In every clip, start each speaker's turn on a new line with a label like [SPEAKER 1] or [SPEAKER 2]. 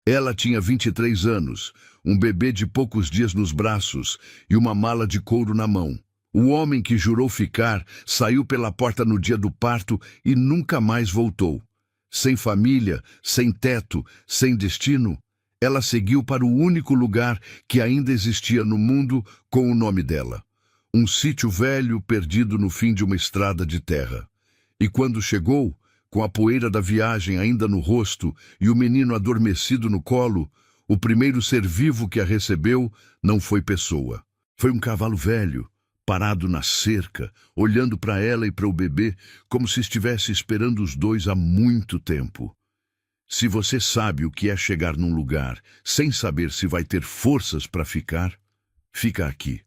[SPEAKER 1] Ela tinha 23 anos, um bebê de poucos dias nos braços e uma mala de couro na mão. O homem que jurou ficar saiu pela porta no dia do parto e nunca mais voltou. Sem família, sem teto, sem destino, ela seguiu para o único lugar que ainda existia no mundo com o nome dela. Um sítio velho perdido no fim de uma estrada de terra. E quando chegou, com a poeira da viagem ainda no rosto e o menino adormecido no colo, o primeiro ser vivo que a recebeu não foi pessoa. Foi um cavalo velho, parado na cerca, olhando para ela e para o bebê, como se estivesse esperando os dois há muito tempo. Se você sabe o que é chegar num lugar sem saber se vai ter forças para ficar, fica aqui.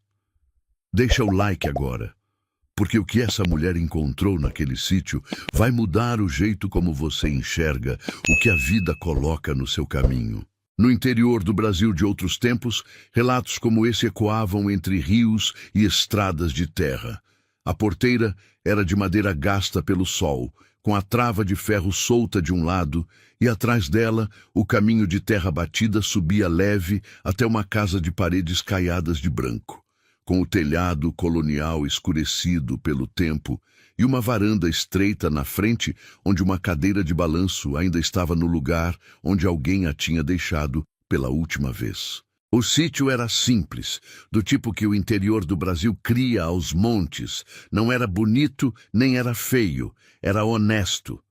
[SPEAKER 1] Deixa o like agora, porque o que essa mulher encontrou naquele sítio vai mudar o jeito como você enxerga o que a vida coloca no seu caminho. No interior do Brasil de outros tempos, relatos como esse ecoavam entre rios e estradas de terra. A porteira era de madeira gasta pelo sol, com a trava de ferro solta de um lado, e atrás dela o caminho de terra batida subia leve até uma casa de paredes caiadas de branco, com o telhado colonial escurecido pelo tempo e uma varanda estreita na frente onde uma cadeira de balanço ainda estava no lugar onde alguém a tinha deixado pela última vez. O sítio era simples, do tipo que o interior do Brasil cria aos montes. Não era bonito nem era feio, era honesto.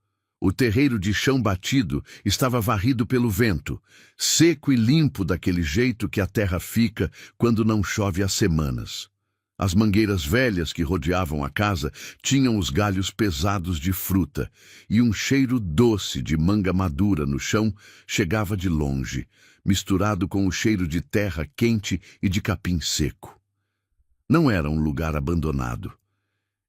[SPEAKER 1] O terreiro de chão batido estava varrido pelo vento, seco e limpo daquele jeito que a terra fica quando não chove há semanas. As mangueiras velhas que rodeavam a casa tinham os galhos pesados de fruta, e um cheiro doce de manga madura no chão chegava de longe, misturado com o cheiro de terra quente e de capim seco. Não era um lugar abandonado.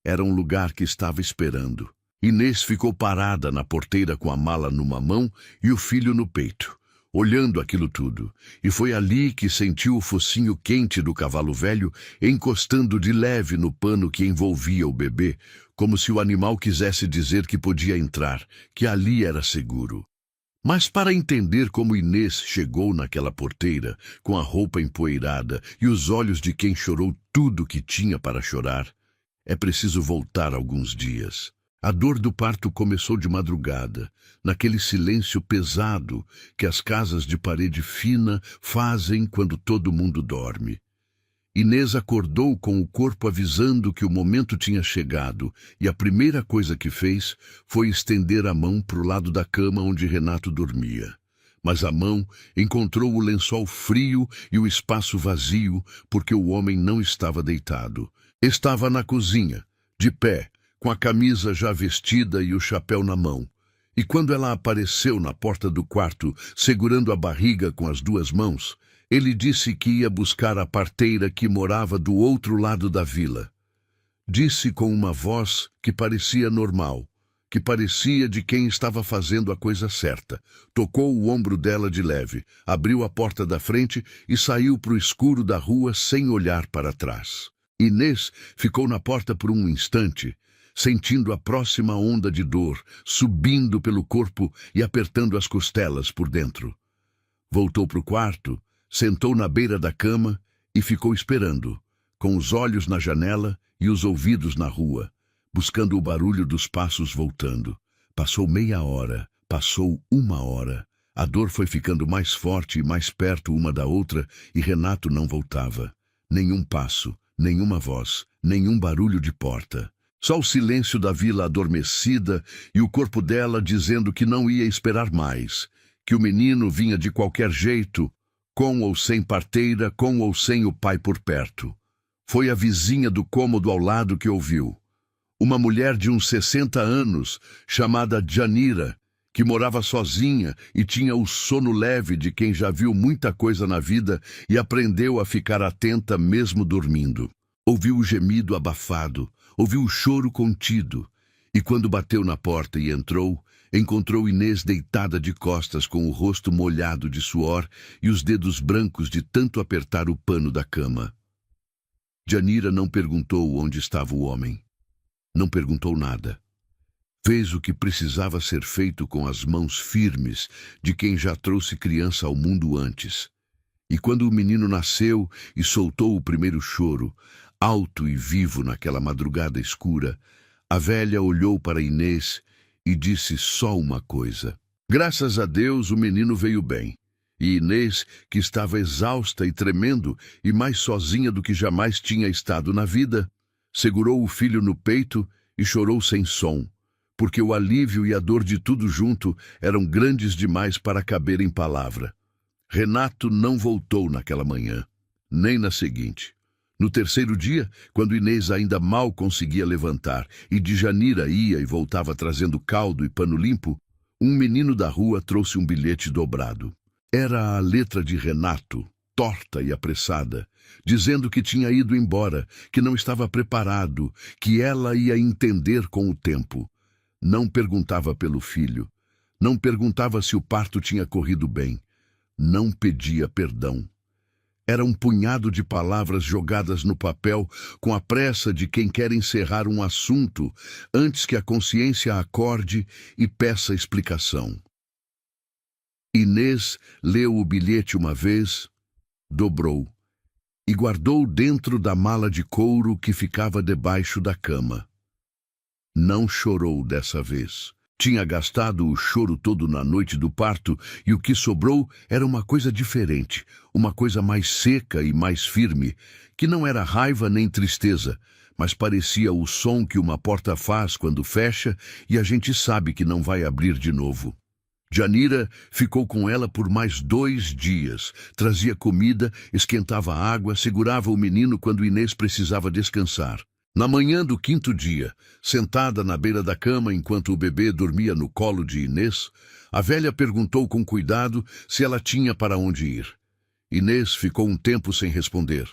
[SPEAKER 1] Era um lugar que estava esperando. Inês ficou parada na porteira com a mala numa mão e o filho no peito, olhando aquilo tudo, e foi ali que sentiu o focinho quente do cavalo velho encostando de leve no pano que envolvia o bebê, como se o animal quisesse dizer que podia entrar, que ali era seguro. Mas para entender como Inês chegou naquela porteira, com a roupa empoeirada e os olhos de quem chorou tudo que tinha para chorar, é preciso voltar alguns dias. A dor do parto começou de madrugada, naquele silêncio pesado que as casas de parede fina fazem quando todo mundo dorme. Inês acordou com o corpo avisando que o momento tinha chegado, e a primeira coisa que fez foi estender a mão para o lado da cama onde Renato dormia. Mas a mão encontrou o lençol frio e o espaço vazio, porque o homem não estava deitado. Estava na cozinha, de pé, com a camisa já vestida e o chapéu na mão. E quando ela apareceu na porta do quarto, segurando a barriga com as duas mãos, ele disse que ia buscar a parteira que morava do outro lado da vila. Disse com uma voz que parecia normal, que parecia de quem estava fazendo a coisa certa. Tocou o ombro dela de leve, abriu a porta da frente e saiu para o escuro da rua sem olhar para trás. Inês ficou na porta por um instante, sentindo a próxima onda de dor, subindo pelo corpo e apertando as costelas por dentro. Voltou para o quarto, sentou na beira da cama e ficou esperando, com os olhos na janela e os ouvidos na rua, buscando o barulho dos passos voltando. Passou meia hora, passou uma hora. A dor foi ficando mais forte e mais perto uma da outra e Renato não voltava. Nenhum passo, nenhuma voz, nenhum barulho de porta. Só o silêncio da vila adormecida e o corpo dela dizendo que não ia esperar mais, que o menino vinha de qualquer jeito, com ou sem parteira, com ou sem o pai por perto. Foi a vizinha do cômodo ao lado que ouviu. Uma mulher de uns 60 anos, chamada Janira, que morava sozinha e tinha o sono leve de quem já viu muita coisa na vida e aprendeu a ficar atenta mesmo dormindo. Ouviu o gemido abafado, ouviu o choro contido, e quando bateu na porta e entrou, encontrou Inês deitada de costas com o rosto molhado de suor e os dedos brancos de tanto apertar o pano da cama. Janira não perguntou onde estava o homem. Não perguntou nada. Fez o que precisava ser feito com as mãos firmes de quem já trouxe criança ao mundo antes. E quando o menino nasceu e soltou o primeiro choro, alto e vivo naquela madrugada escura, a velha olhou para Inês e disse só uma coisa. Graças a Deus o menino veio bem. E Inês, que estava exausta e tremendo e mais sozinha do que jamais tinha estado na vida, segurou o filho no peito e chorou sem som, porque o alívio e a dor de tudo junto eram grandes demais para caber em palavra. Renato não voltou naquela manhã, nem na seguinte. No terceiro dia, quando Inês ainda mal conseguia levantar e Djanira ia e voltava trazendo caldo e pano limpo, um menino da rua trouxe um bilhete dobrado. Era a letra de Renato, torta e apressada, dizendo que tinha ido embora, que não estava preparado, que ela ia entender com o tempo. Não perguntava pelo filho, não perguntava se o parto tinha corrido bem, não pedia perdão. Era um punhado de palavras jogadas no papel com a pressa de quem quer encerrar um assunto antes que a consciência acorde e peça explicação. Inês leu o bilhete uma vez, dobrou e guardou dentro da mala de couro que ficava debaixo da cama. Não chorou dessa vez. Tinha gastado o choro todo na noite do parto e o que sobrou era uma coisa diferente, uma coisa mais seca e mais firme, que não era raiva nem tristeza, mas parecia o som que uma porta faz quando fecha e a gente sabe que não vai abrir de novo. Djanira ficou com ela por mais 2 dias, trazia comida, esquentava água, segurava o menino quando Inês precisava descansar. Na manhã do 5º dia, sentada na beira da cama enquanto o bebê dormia no colo de Inês, a velha perguntou com cuidado se ela tinha para onde ir. Inês ficou um tempo sem responder.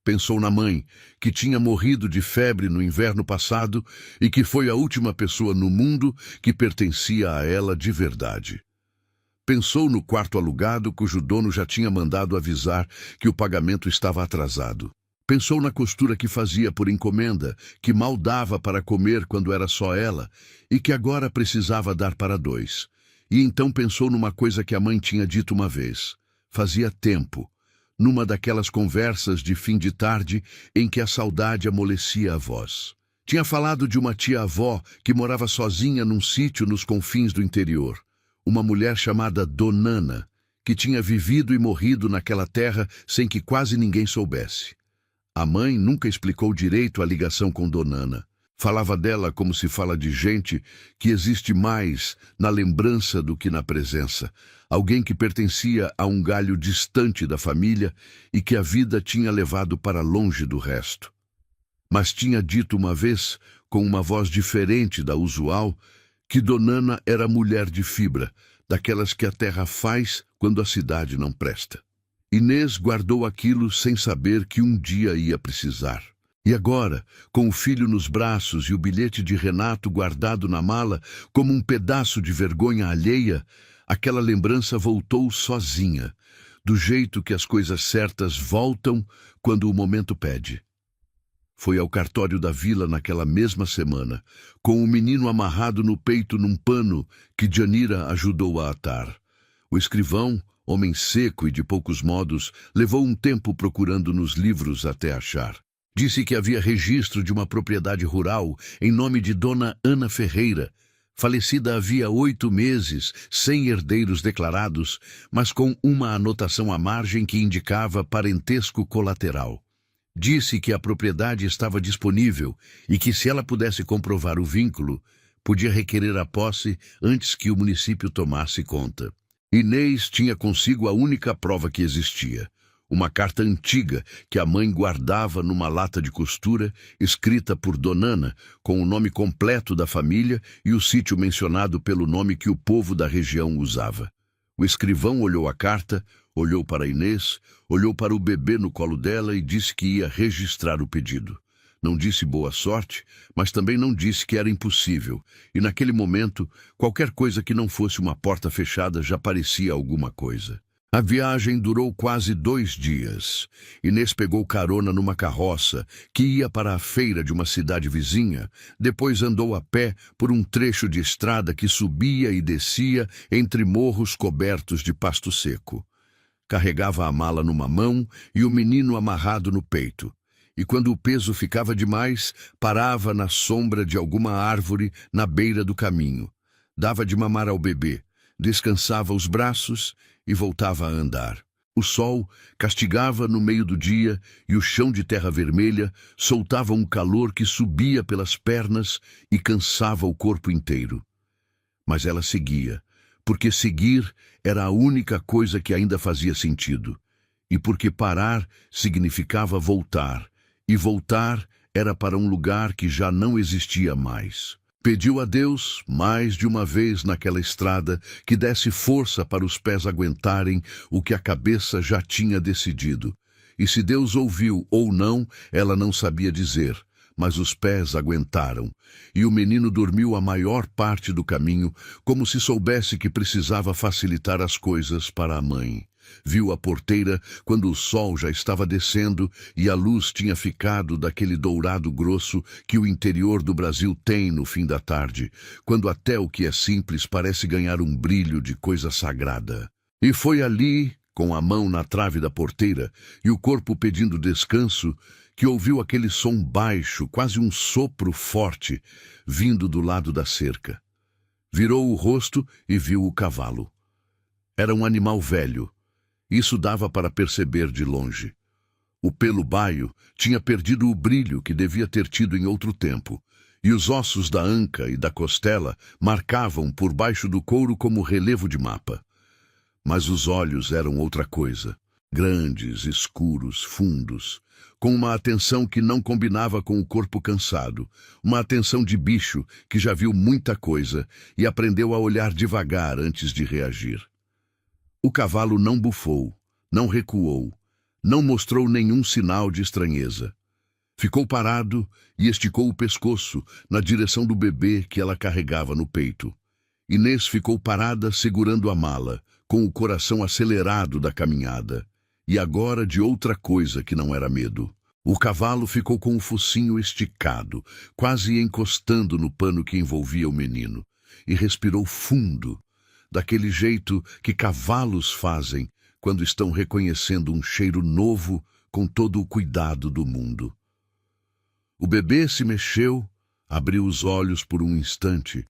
[SPEAKER 1] Pensou na mãe, que tinha morrido de febre no inverno passado e que foi a última pessoa no mundo que pertencia a ela de verdade. Pensou no quarto alugado cujo dono já tinha mandado avisar que o pagamento estava atrasado. Pensou na costura que fazia por encomenda, que mal dava para comer quando era só ela, e que agora precisava dar para 2. E então pensou numa coisa que a mãe tinha dito uma vez. Fazia tempo, numa daquelas conversas de fim de tarde em que a saudade amolecia a voz. Tinha falado de uma tia-avó que morava sozinha num sítio nos confins do interior. Uma mulher chamada Donana, que tinha vivido e morrido naquela terra sem que quase ninguém soubesse. A mãe nunca explicou direito a ligação com Donana. Falava dela como se fala de gente que existe mais na lembrança do que na presença. Alguém que pertencia a um galho distante da família e que a vida tinha levado para longe do resto. Mas tinha dito uma vez, com uma voz diferente da usual, que Donana era mulher de fibra, daquelas que a terra faz quando a cidade não presta. Inês guardou aquilo sem saber que um dia ia precisar. E agora, com o filho nos braços e o bilhete de Renato guardado na mala, como um pedaço de vergonha alheia, aquela lembrança voltou sozinha, do jeito que as coisas certas voltam quando o momento pede. Foi ao cartório da vila naquela mesma semana, com o menino amarrado no peito num pano que Djanira ajudou a atar. O escrivão, homem seco e de poucos modos, levou um tempo procurando nos livros até achar. Disse que havia registro de uma propriedade rural em nome de Dona Ana Ferreira, falecida havia 8 meses, sem herdeiros declarados, mas com uma anotação à margem que indicava parentesco colateral. Disse que a propriedade estava disponível e que, se ela pudesse comprovar o vínculo, podia requerer a posse antes que o município tomasse conta. Inês tinha consigo a única prova que existia, uma carta antiga que a mãe guardava numa lata de costura, escrita por Donana, com o nome completo da família e o sítio mencionado pelo nome que o povo da região usava. O escrivão olhou a carta, olhou para Inês, olhou para o bebê no colo dela e disse que ia registrar o pedido. Não disse boa sorte, mas também não disse que era impossível, e naquele momento, qualquer coisa que não fosse uma porta fechada já parecia alguma coisa. A viagem durou quase 2 dias. Inês pegou carona numa carroça que ia para a feira de uma cidade vizinha, depois andou a pé por um trecho de estrada que subia e descia entre morros cobertos de pasto seco. Carregava a mala numa mão e o menino amarrado no peito. E quando o peso ficava demais, parava na sombra de alguma árvore na beira do caminho. Dava de mamar ao bebê, descansava os braços e voltava a andar. O sol castigava no meio do dia e o chão de terra vermelha soltava um calor que subia pelas pernas e cansava o corpo inteiro. Mas ela seguia, porque seguir era a única coisa que ainda fazia sentido. E porque parar significava voltar, e voltar era para um lugar que já não existia mais. Pediu a Deus, mais de uma vez naquela estrada, que desse força para os pés aguentarem o que a cabeça já tinha decidido. E se Deus ouviu ou não, ela não sabia dizer, mas os pés aguentaram. E o menino dormiu a maior parte do caminho, como se soubesse que precisava facilitar as coisas para a mãe. Viu a porteira quando o sol já estava descendo e a luz tinha ficado daquele dourado grosso que o interior do Brasil tem no fim da tarde, quando até o que é simples parece ganhar um brilho de coisa sagrada. E foi ali, com a mão na trave da porteira e o corpo pedindo descanso, que ouviu aquele som baixo, quase um sopro forte, vindo do lado da cerca. Virou o rosto e viu o cavalo. Era um animal velho. Isso dava para perceber de longe. O pelo baio tinha perdido o brilho que devia ter tido em outro tempo, e os ossos da anca e da costela marcavam por baixo do couro como relevo de mapa. Mas os olhos eram outra coisa, grandes, escuros, fundos, com uma atenção que não combinava com o corpo cansado, uma atenção de bicho que já viu muita coisa e aprendeu a olhar devagar antes de reagir. O cavalo não bufou, não recuou, não mostrou nenhum sinal de estranheza. Ficou parado e esticou o pescoço na direção do bebê que ela carregava no peito. Inês ficou parada segurando a mala, com o coração acelerado da caminhada, e agora de outra coisa que não era medo. O cavalo ficou com o focinho esticado, quase encostando no pano que envolvia o menino, e respirou fundo, daquele jeito que cavalos fazem quando estão reconhecendo um cheiro novo com todo o cuidado do mundo. O bebê se mexeu, abriu os olhos por um instante,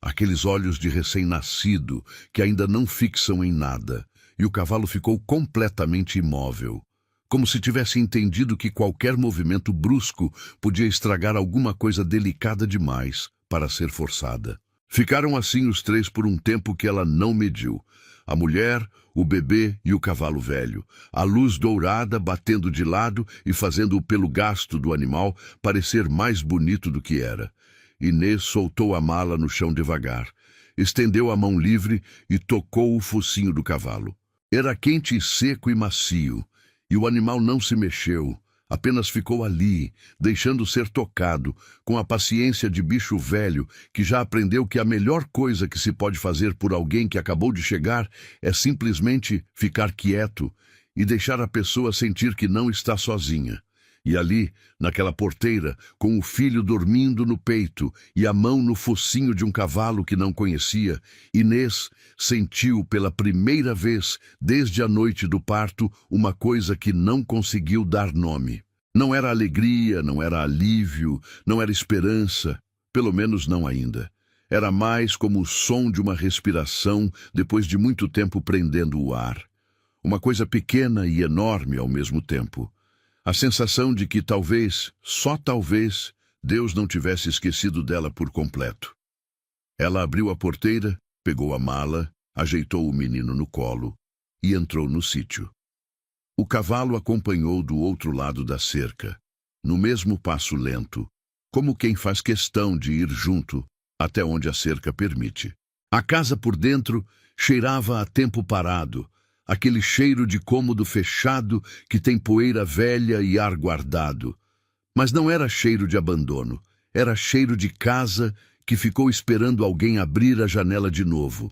[SPEAKER 1] aqueles olhos de recém-nascido que ainda não fixam em nada, e o cavalo ficou completamente imóvel, como se tivesse entendido que qualquer movimento brusco podia estragar alguma coisa delicada demais para ser forçada. Ficaram assim os três por um tempo que ela não mediu. A mulher, o bebê e o cavalo velho. A luz dourada batendo de lado e fazendo o pelo gasto do animal parecer mais bonito do que era. Inês soltou a mala no chão devagar. Estendeu a mão livre e tocou o focinho do cavalo. Era quente e seco e macio, e o animal não se mexeu. Apenas ficou ali, deixando ser tocado, com a paciência de bicho velho que já aprendeu que a melhor coisa que se pode fazer por alguém que acabou de chegar é simplesmente ficar quieto e deixar a pessoa sentir que não está sozinha. E ali, naquela porteira, com o filho dormindo no peito e a mão no focinho de um cavalo que não conhecia, Inês sentiu pela primeira vez, desde a noite do parto, uma coisa que não conseguiu dar nome. Não era alegria, não era alívio, não era esperança, pelo menos não ainda. Era mais como o som de uma respiração depois de muito tempo prendendo o ar. Uma coisa pequena e enorme ao mesmo tempo. A sensação de que talvez, só talvez, Deus não tivesse esquecido dela por completo. Ela abriu a porteira, pegou a mala, ajeitou o menino no colo e entrou no sítio. O cavalo acompanhou do outro lado da cerca, no mesmo passo lento, como quem faz questão de ir junto até onde a cerca permite. A casa por dentro cheirava a tempo parado, aquele cheiro de cômodo fechado que tem poeira velha e ar guardado. Mas não era cheiro de abandono, era cheiro de casa que ficou esperando alguém abrir a janela de novo.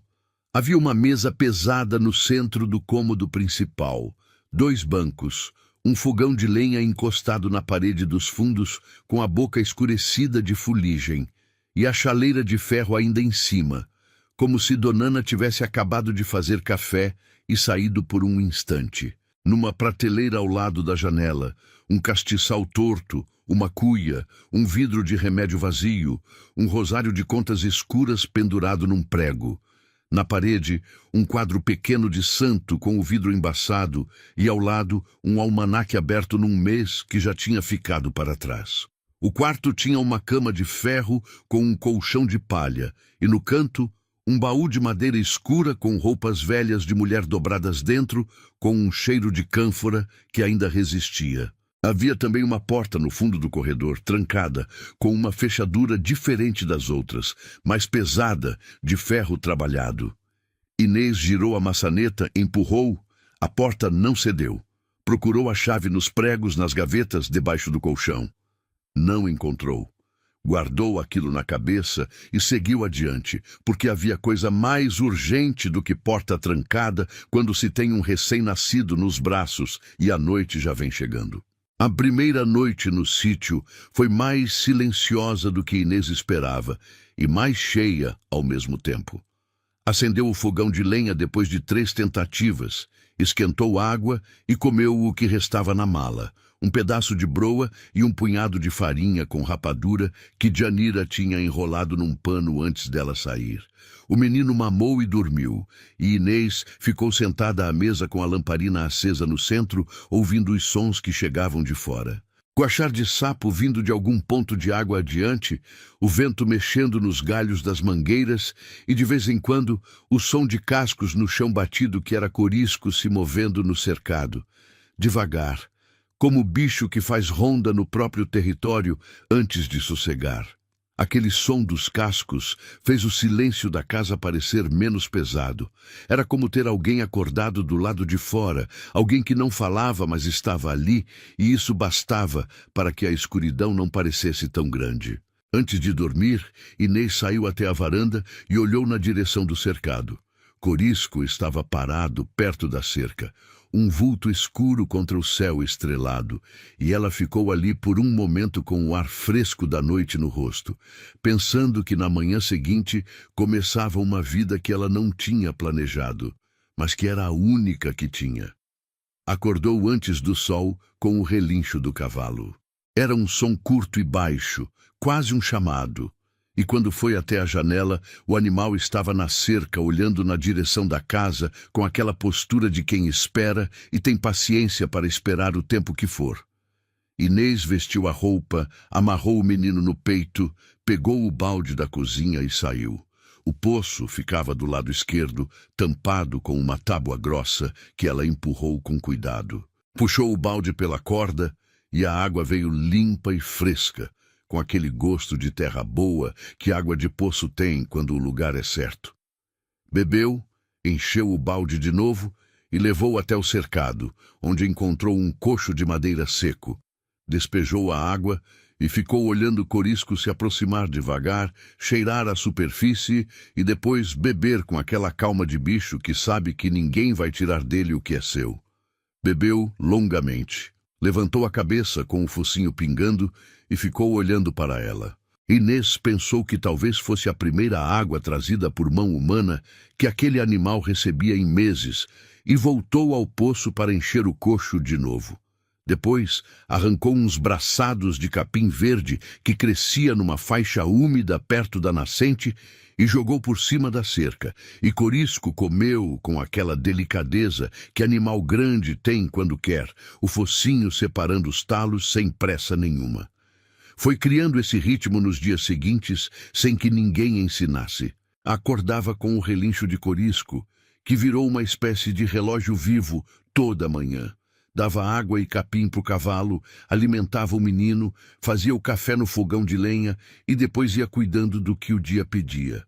[SPEAKER 1] Havia uma mesa pesada no centro do cômodo principal, 2 bancos, um fogão de lenha encostado na parede dos fundos com a boca escurecida de fuligem e a chaleira de ferro ainda em cima, como se Donana tivesse acabado de fazer café e saído por um instante. Numa prateleira ao lado da janela, um castiçal torto, uma cuia, um vidro de remédio vazio, um rosário de contas escuras pendurado num prego. Na parede, um quadro pequeno de santo com o vidro embaçado e, ao lado, um almanaque aberto num mês que já tinha ficado para trás. O quarto tinha uma cama de ferro com um colchão de palha e, no canto, um baú de madeira escura com roupas velhas de mulher dobradas dentro, com um cheiro de cânfora que ainda resistia. Havia também uma porta no fundo do corredor, trancada, com uma fechadura diferente das outras, mais pesada, de ferro trabalhado. Inês girou a maçaneta, empurrou. A porta não cedeu. Procurou a chave nos pregos, nas gavetas, debaixo do colchão. Não encontrou. Guardou aquilo na cabeça e seguiu adiante, porque havia coisa mais urgente do que porta trancada quando se tem um recém-nascido nos braços e a noite já vem chegando. A primeira noite no sítio foi mais silenciosa do que Inês esperava e mais cheia ao mesmo tempo. Acendeu o fogão de lenha depois de 3 tentativas, esquentou água e comeu o que restava na mala, um pedaço de broa e um punhado de farinha com rapadura que Janira tinha enrolado num pano antes dela sair. O menino mamou e dormiu, e Inês ficou sentada à mesa com a lamparina acesa no centro, ouvindo os sons que chegavam de fora. Coachar de sapo vindo de algum ponto de água adiante, o vento mexendo nos galhos das mangueiras e, de vez em quando, o som de cascos no chão batido que era Corisco se movendo no cercado. Devagar, como bicho que faz ronda no próprio território antes de sossegar. Aquele som dos cascos fez o silêncio da casa parecer menos pesado. Era como ter alguém acordado do lado de fora, alguém que não falava, mas estava ali, e isso bastava para que a escuridão não parecesse tão grande. Antes de dormir, Inês saiu até a varanda e olhou na direção do cercado. Corisco estava parado perto da cerca, um vulto escuro contra o céu estrelado, e ela ficou ali por um momento com o ar fresco da noite no rosto, pensando que na manhã seguinte começava uma vida que ela não tinha planejado, mas que era a única que tinha. Acordou antes do sol com o relincho do cavalo. Era um som curto e baixo, quase um chamado. E quando foi até a janela, o animal estava na cerca, olhando na direção da casa, com aquela postura de quem espera e tem paciência para esperar o tempo que for. Inês vestiu a roupa, amarrou o menino no peito, pegou o balde da cozinha e saiu. O poço ficava do lado esquerdo, tampado com uma tábua grossa que ela empurrou com cuidado. Puxou o balde pela corda e a água veio limpa e fresca, com aquele gosto de terra boa que água de poço tem quando o lugar é certo. Bebeu, encheu o balde de novo e levou até o cercado, onde encontrou um coxo de madeira seco. Despejou a água e ficou olhando Corisco se aproximar devagar, cheirar a superfície e depois beber com aquela calma de bicho que sabe que ninguém vai tirar dele o que é seu. Bebeu longamente. Levantou a cabeça com o focinho pingando e ficou olhando para ela. Inês pensou que talvez fosse a primeira água trazida por mão humana que aquele animal recebia em meses e voltou ao poço para encher o coxo de novo. Depois, arrancou uns braçados de capim verde que crescia numa faixa úmida perto da nascente e jogou por cima da cerca, e Corisco comeu com aquela delicadeza que animal grande tem quando quer, o focinho separando os talos sem pressa nenhuma. Foi criando esse ritmo nos dias seguintes, sem que ninguém ensinasse. Acordava com o relincho de Corisco, que virou uma espécie de relógio vivo toda manhã. Dava água e capim para o cavalo, alimentava o menino, fazia o café no fogão de lenha e depois ia cuidando do que o dia pedia.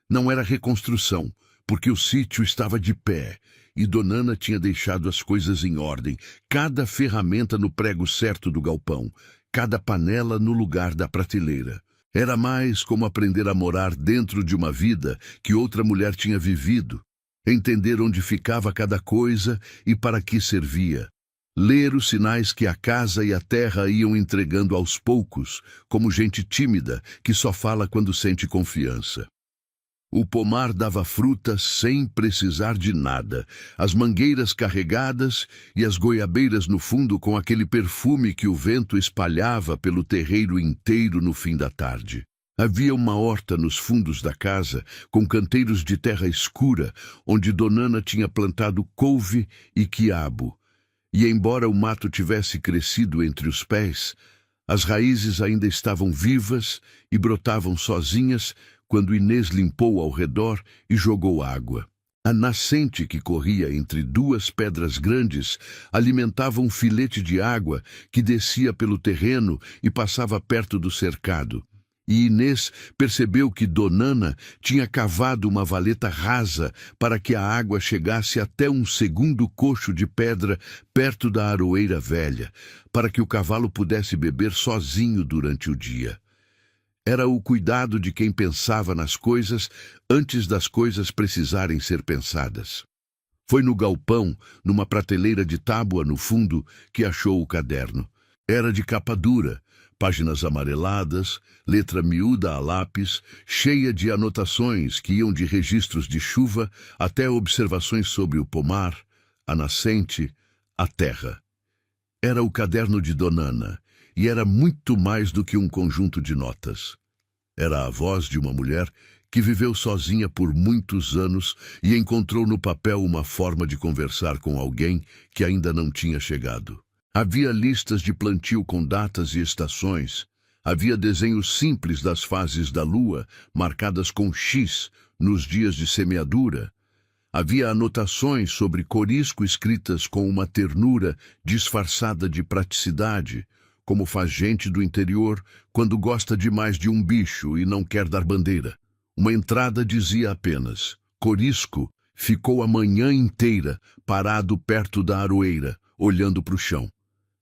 [SPEAKER 1] Não era reconstrução, porque o sítio estava de pé e Donana tinha deixado as coisas em ordem, cada ferramenta no prego certo do galpão, cada panela no lugar da prateleira. Era mais como aprender a morar dentro de uma vida que outra mulher tinha vivido, entender onde ficava cada coisa e para que servia. Ler os sinais que a casa e a terra iam entregando aos poucos, como gente tímida que só fala quando sente confiança. O pomar dava fruta sem precisar de nada, as mangueiras carregadas e as goiabeiras no fundo com aquele perfume que o vento espalhava pelo terreiro inteiro no fim da tarde. Havia uma horta nos fundos da casa, com canteiros de terra escura, onde Donana tinha plantado couve e quiabo. E embora o mato tivesse crescido entre os pés, as raízes ainda estavam vivas e brotavam sozinhas quando Inês limpou ao redor e jogou água. A nascente que corria entre duas pedras grandes alimentava um filete de água que descia pelo terreno e passava perto do cercado. E Inês percebeu que Donana tinha cavado uma valeta rasa para que a água chegasse até um segundo coxo de pedra perto da aroeira velha, para que o cavalo pudesse beber sozinho durante o dia. Era o cuidado de quem pensava nas coisas antes das coisas precisarem ser pensadas. Foi no galpão, numa prateleira de tábua no fundo, que achou o caderno. Era de capa dura, páginas amareladas, letra miúda a lápis, cheia de anotações que iam de registros de chuva até observações sobre o pomar, a nascente, a terra. Era o caderno de Donana, e era muito mais do que um conjunto de notas. Era a voz de uma mulher que viveu sozinha por muitos anos e encontrou no papel uma forma de conversar com alguém que ainda não tinha chegado. Havia listas de plantio com datas e estações. Havia desenhos simples das fases da lua, marcadas com X nos dias de semeadura. Havia anotações sobre corisco escritas com uma ternura disfarçada de praticidade, como faz gente do interior quando gosta demais de um bicho e não quer dar bandeira. Uma entrada dizia apenas: Corisco ficou a manhã inteira parado perto da aroeira, olhando para o chão.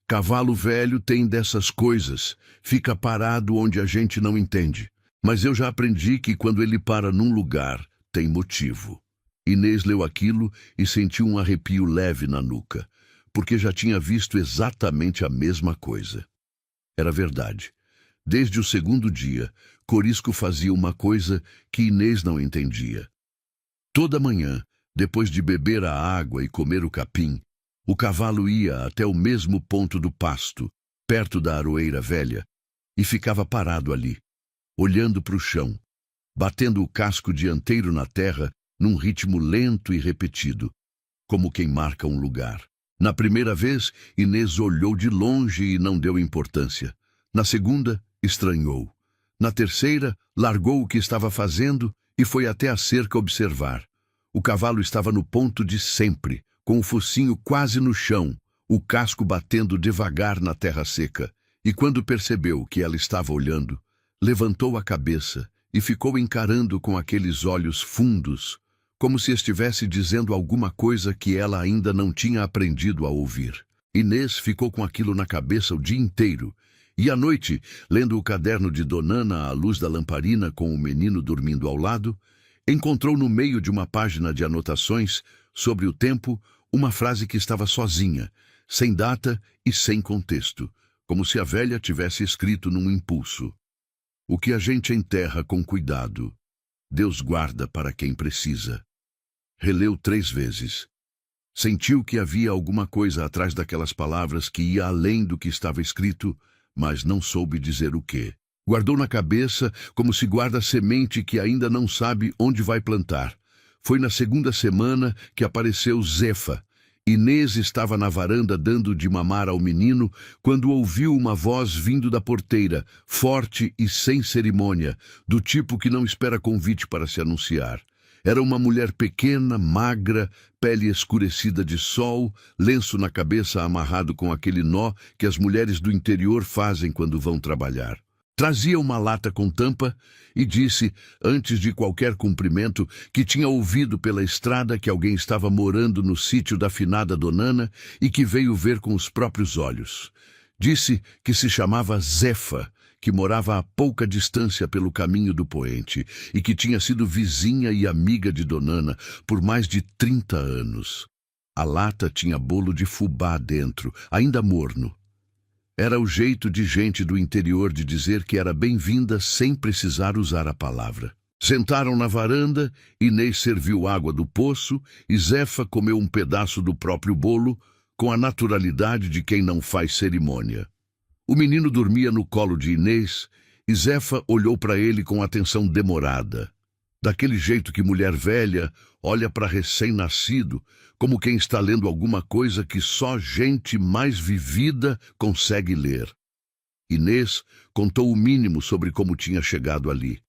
[SPEAKER 1] Cavalo velho tem dessas coisas, fica parado onde a gente não entende. Mas eu já aprendi que quando ele para num lugar, tem motivo. Inês leu aquilo e sentiu um arrepio leve na nuca, porque já tinha visto exatamente a mesma coisa. Era verdade. Desde o segundo dia, Corisco fazia uma coisa que Inês não entendia. Toda manhã, depois de beber a água e comer o capim, o cavalo ia até o mesmo ponto do pasto, perto da aroeira velha, e ficava parado ali, olhando para o chão, batendo o casco dianteiro na terra num ritmo lento e repetido, como quem marca um lugar. Na primeira vez, Inês olhou de longe e não deu importância. Na segunda, estranhou. Na terceira, largou o que estava fazendo e foi até a cerca observar. O cavalo estava no ponto de sempre, com o focinho quase no chão, o casco batendo devagar na terra seca. E quando percebeu que ela estava olhando, levantou a cabeça e ficou encarando com aqueles olhos fundos, como se estivesse dizendo alguma coisa que ela ainda não tinha aprendido a ouvir. Inês ficou com aquilo na cabeça o dia inteiro, e à noite, lendo o caderno de Donana à luz da lamparina com o menino dormindo ao lado, encontrou no meio de uma página de anotações sobre o tempo uma frase que estava sozinha, sem data e sem contexto, como se a velha tivesse escrito num impulso. O que a gente enterra com cuidado, Deus guarda para quem precisa. Releu 3 vezes. Sentiu que havia alguma coisa atrás daquelas palavras que ia além do que estava escrito, mas não soube dizer o quê. Guardou na cabeça como se guarda semente que ainda não sabe onde vai plantar. Foi na segunda semana que apareceu Zefa. Inês estava na varanda dando de mamar ao menino quando ouviu uma voz vindo da porteira, forte e sem cerimônia, do tipo que não espera convite para se anunciar. Era uma mulher pequena, magra, pele escurecida de sol, lenço na cabeça amarrado com aquele nó que as mulheres do interior fazem quando vão trabalhar. Trazia uma lata com tampa e disse, antes de qualquer cumprimento, que tinha ouvido pela estrada que alguém estava morando no sítio da finada Donana e que veio ver com os próprios olhos. Disse que se chamava Zefa, que morava a pouca distância pelo caminho do poente e que tinha sido vizinha e amiga de Donana por mais de 30 anos. A lata tinha bolo de fubá dentro, ainda morno. Era o jeito de gente do interior de dizer que era bem-vinda sem precisar usar a palavra. Sentaram na varanda, Inês serviu água do poço e Zefa comeu um pedaço do próprio bolo com a naturalidade de quem não faz cerimônia. O menino dormia no colo de Inês e Zefa olhou para ele com atenção demorada. Daquele jeito que mulher velha olha para recém-nascido, como quem está lendo alguma coisa que só gente mais vivida consegue ler. Inês contou o mínimo sobre como tinha chegado ali.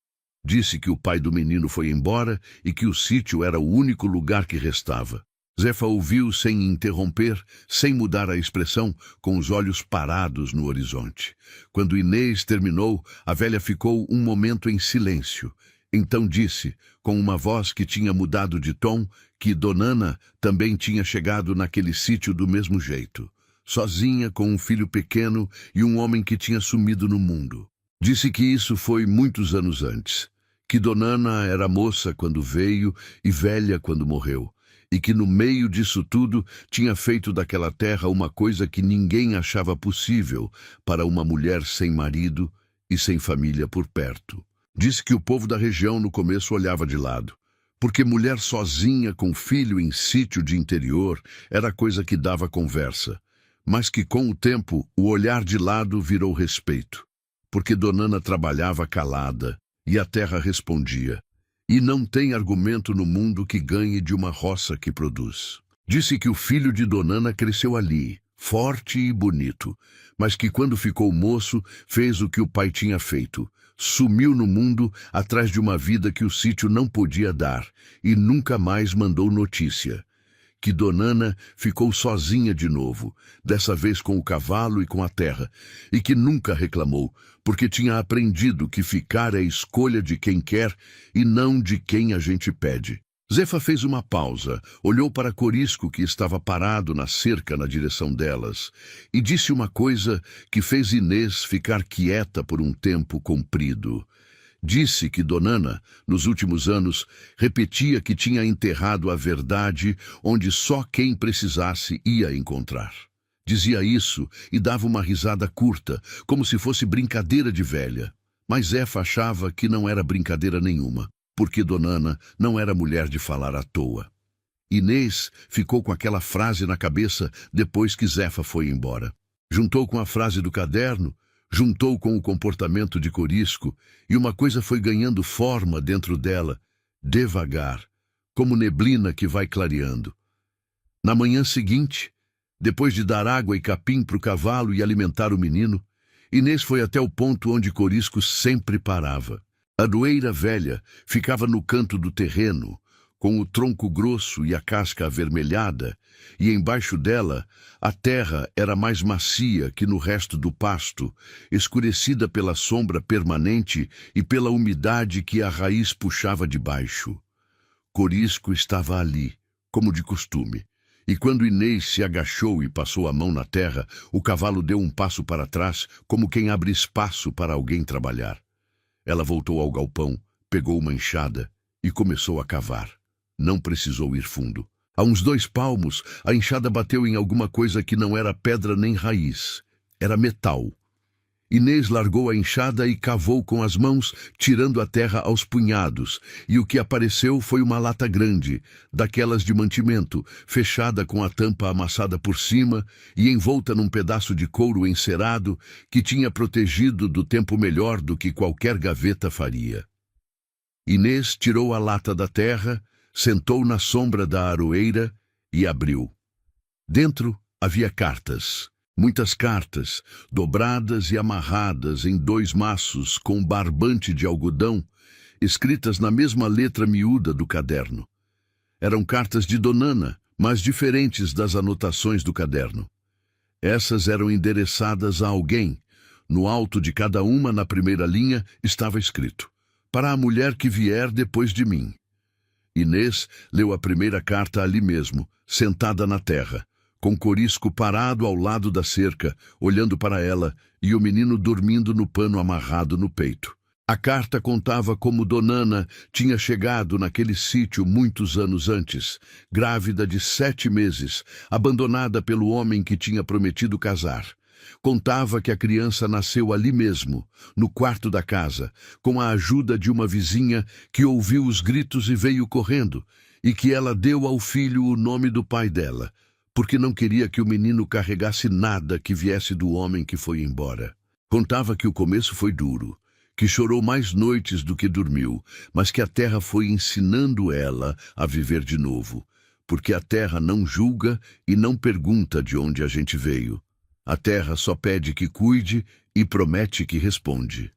[SPEAKER 1] Disse que o pai do menino foi embora e que o sítio era o único lugar que restava. Zefa ouviu sem interromper, sem mudar a expressão, com os olhos parados no horizonte. Quando Inês terminou, a velha ficou um momento em silêncio. Então disse, com uma voz que tinha mudado de tom, que Donana também tinha chegado naquele sítio do mesmo jeito, sozinha com um filho pequeno e um homem que tinha sumido no mundo. Disse que isso foi muitos anos antes, que Donana era moça quando veio e velha quando morreu, e que no meio disso tudo tinha feito daquela terra uma coisa que ninguém achava possível para uma mulher sem marido e sem família por perto. Disse que o povo da região no começo olhava de lado, porque mulher sozinha com filho em sítio de interior era coisa que dava conversa, mas que com o tempo o olhar de lado virou respeito, porque Donana trabalhava calada e a terra respondia, e não tem argumento no mundo que ganhe de uma roça que produz. Disse que o filho de Donana cresceu ali, forte e bonito, mas que quando ficou moço fez o que o pai tinha feito, sumiu no mundo atrás de uma vida que o sítio não podia dar e nunca mais mandou notícia. Que Donana ficou sozinha de novo, dessa vez com o cavalo e com a terra, e que nunca reclamou, porque tinha aprendido que ficar é escolha de quem quer e não de quem a gente pede. Zefa fez uma pausa, olhou para Corisco que estava parado na cerca na direção delas, e disse uma coisa que fez Inês ficar quieta por um tempo comprido. Disse que Donana, nos últimos anos, repetia que tinha enterrado a verdade onde só quem precisasse ia encontrar. Dizia isso e dava uma risada curta, como se fosse brincadeira de velha. Mas Zefa achava que não era brincadeira nenhuma, porque Donana não era mulher de falar à toa. Inês ficou com aquela frase na cabeça depois que Zefa foi embora. Juntou com a frase do caderno, juntou com o comportamento de Corisco, e uma coisa foi ganhando forma dentro dela, devagar, como neblina que vai clareando. Na manhã seguinte, depois de dar água e capim para o cavalo e alimentar o menino, Inês foi até o ponto onde Corisco sempre parava. A aroeira velha ficava no canto do terreno, com o tronco grosso e a casca avermelhada, e embaixo dela a terra era mais macia que no resto do pasto, escurecida pela sombra permanente e pela umidade que a raiz puxava de baixo. Corisco estava ali, como de costume, e quando Inês se agachou e passou a mão na terra, o cavalo deu um passo para trás, como quem abre espaço para alguém trabalhar. Ela voltou ao galpão, pegou uma enxada e começou a cavar. Não precisou ir fundo. A uns 2 palmos, a enxada bateu em alguma coisa que não era pedra nem raiz. Era metal. Inês largou a enxada e cavou com as mãos, tirando a terra aos punhados, e o que apareceu foi uma lata grande, daquelas de mantimento, fechada com a tampa amassada por cima e envolta num pedaço de couro encerado que tinha protegido do tempo melhor do que qualquer gaveta faria. Inês tirou a lata da terra, sentou na sombra da aroeira e abriu. Dentro havia cartas, muitas cartas, dobradas e amarradas em 2 maços com barbante de algodão, escritas na mesma letra miúda do caderno. Eram cartas de Donana, mas diferentes das anotações do caderno. Essas eram endereçadas a alguém. No alto de cada uma, na primeira linha, estava escrito: para a mulher que vier depois de mim. Inês leu a primeira carta ali mesmo, sentada na terra, com Corisco parado ao lado da cerca, olhando para ela, e o menino dormindo no pano amarrado no peito. A carta contava como Donana tinha chegado naquele sítio muitos anos antes, grávida de 7 meses, abandonada pelo homem que tinha prometido casar. Contava que a criança nasceu ali mesmo, no quarto da casa, com a ajuda de uma vizinha que ouviu os gritos e veio correndo, e que ela deu ao filho o nome do pai dela, porque não queria que o menino carregasse nada que viesse do homem que foi embora. Contava que o começo foi duro, que chorou mais noites do que dormiu, mas que a terra foi ensinando ela a viver de novo, porque a terra não julga e não pergunta de onde a gente veio. A terra só pede que cuide e promete que responde.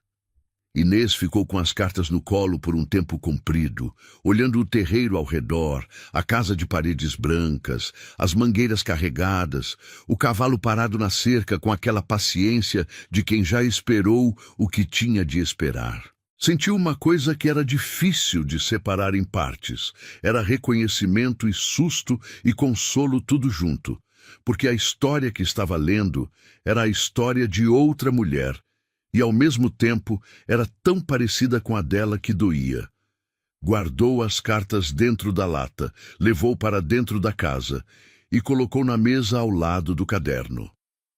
[SPEAKER 1] Inês ficou com as cartas no colo por um tempo comprido, olhando o terreiro ao redor, a casa de paredes brancas, as mangueiras carregadas, o cavalo parado na cerca com aquela paciência de quem já esperou o que tinha de esperar. Sentiu uma coisa que era difícil de separar em partes. Era reconhecimento e susto e consolo tudo junto, porque a história que estava lendo era a história de outra mulher, e ao mesmo tempo era tão parecida com a dela que doía. Guardou as cartas dentro da lata, levou para dentro da casa e colocou na mesa ao lado do caderno.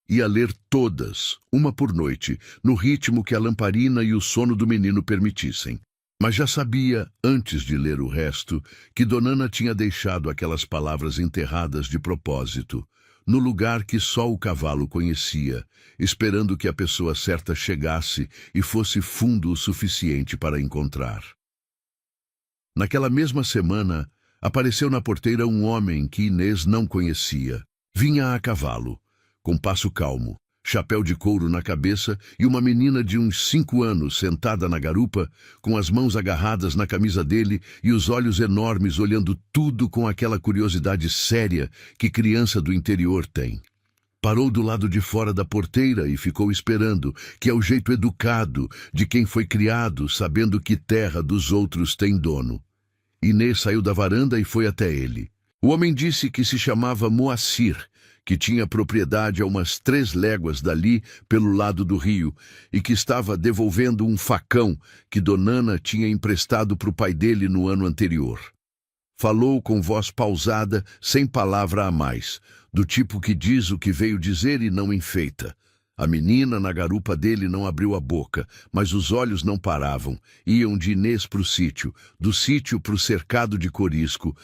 [SPEAKER 1] Ia ler todas, uma por noite, no ritmo que a lamparina e o sono do menino permitissem. Mas já sabia, antes de ler o resto, que Donana tinha deixado aquelas palavras enterradas de propósito, no lugar que só o cavalo conhecia, esperando que a pessoa certa chegasse e fosse fundo o suficiente para encontrar. Naquela mesma semana, apareceu na porteira um homem que Inês não conhecia. Vinha a cavalo, com passo calmo, chapéu de couro na cabeça e uma menina de uns 5 anos sentada na garupa, com as mãos agarradas na camisa dele e os olhos enormes olhando tudo com aquela curiosidade séria que criança do interior tem. Parou do lado de fora da porteira e ficou esperando, que é o jeito educado de quem foi criado sabendo que terra dos outros tem dono. Inês saiu da varanda e foi até ele. O homem disse que se chamava Moacir, que tinha propriedade a umas 3 léguas dali pelo lado do rio e que estava devolvendo um facão que Donana tinha emprestado para o pai dele no ano anterior. Falou com voz pausada, sem palavra a mais, do tipo que diz o que veio dizer e não enfeita. A menina na garupa dele não abriu a boca, mas os olhos não paravam. Iam de Inês para o sítio, do sítio para o cercado de Corisco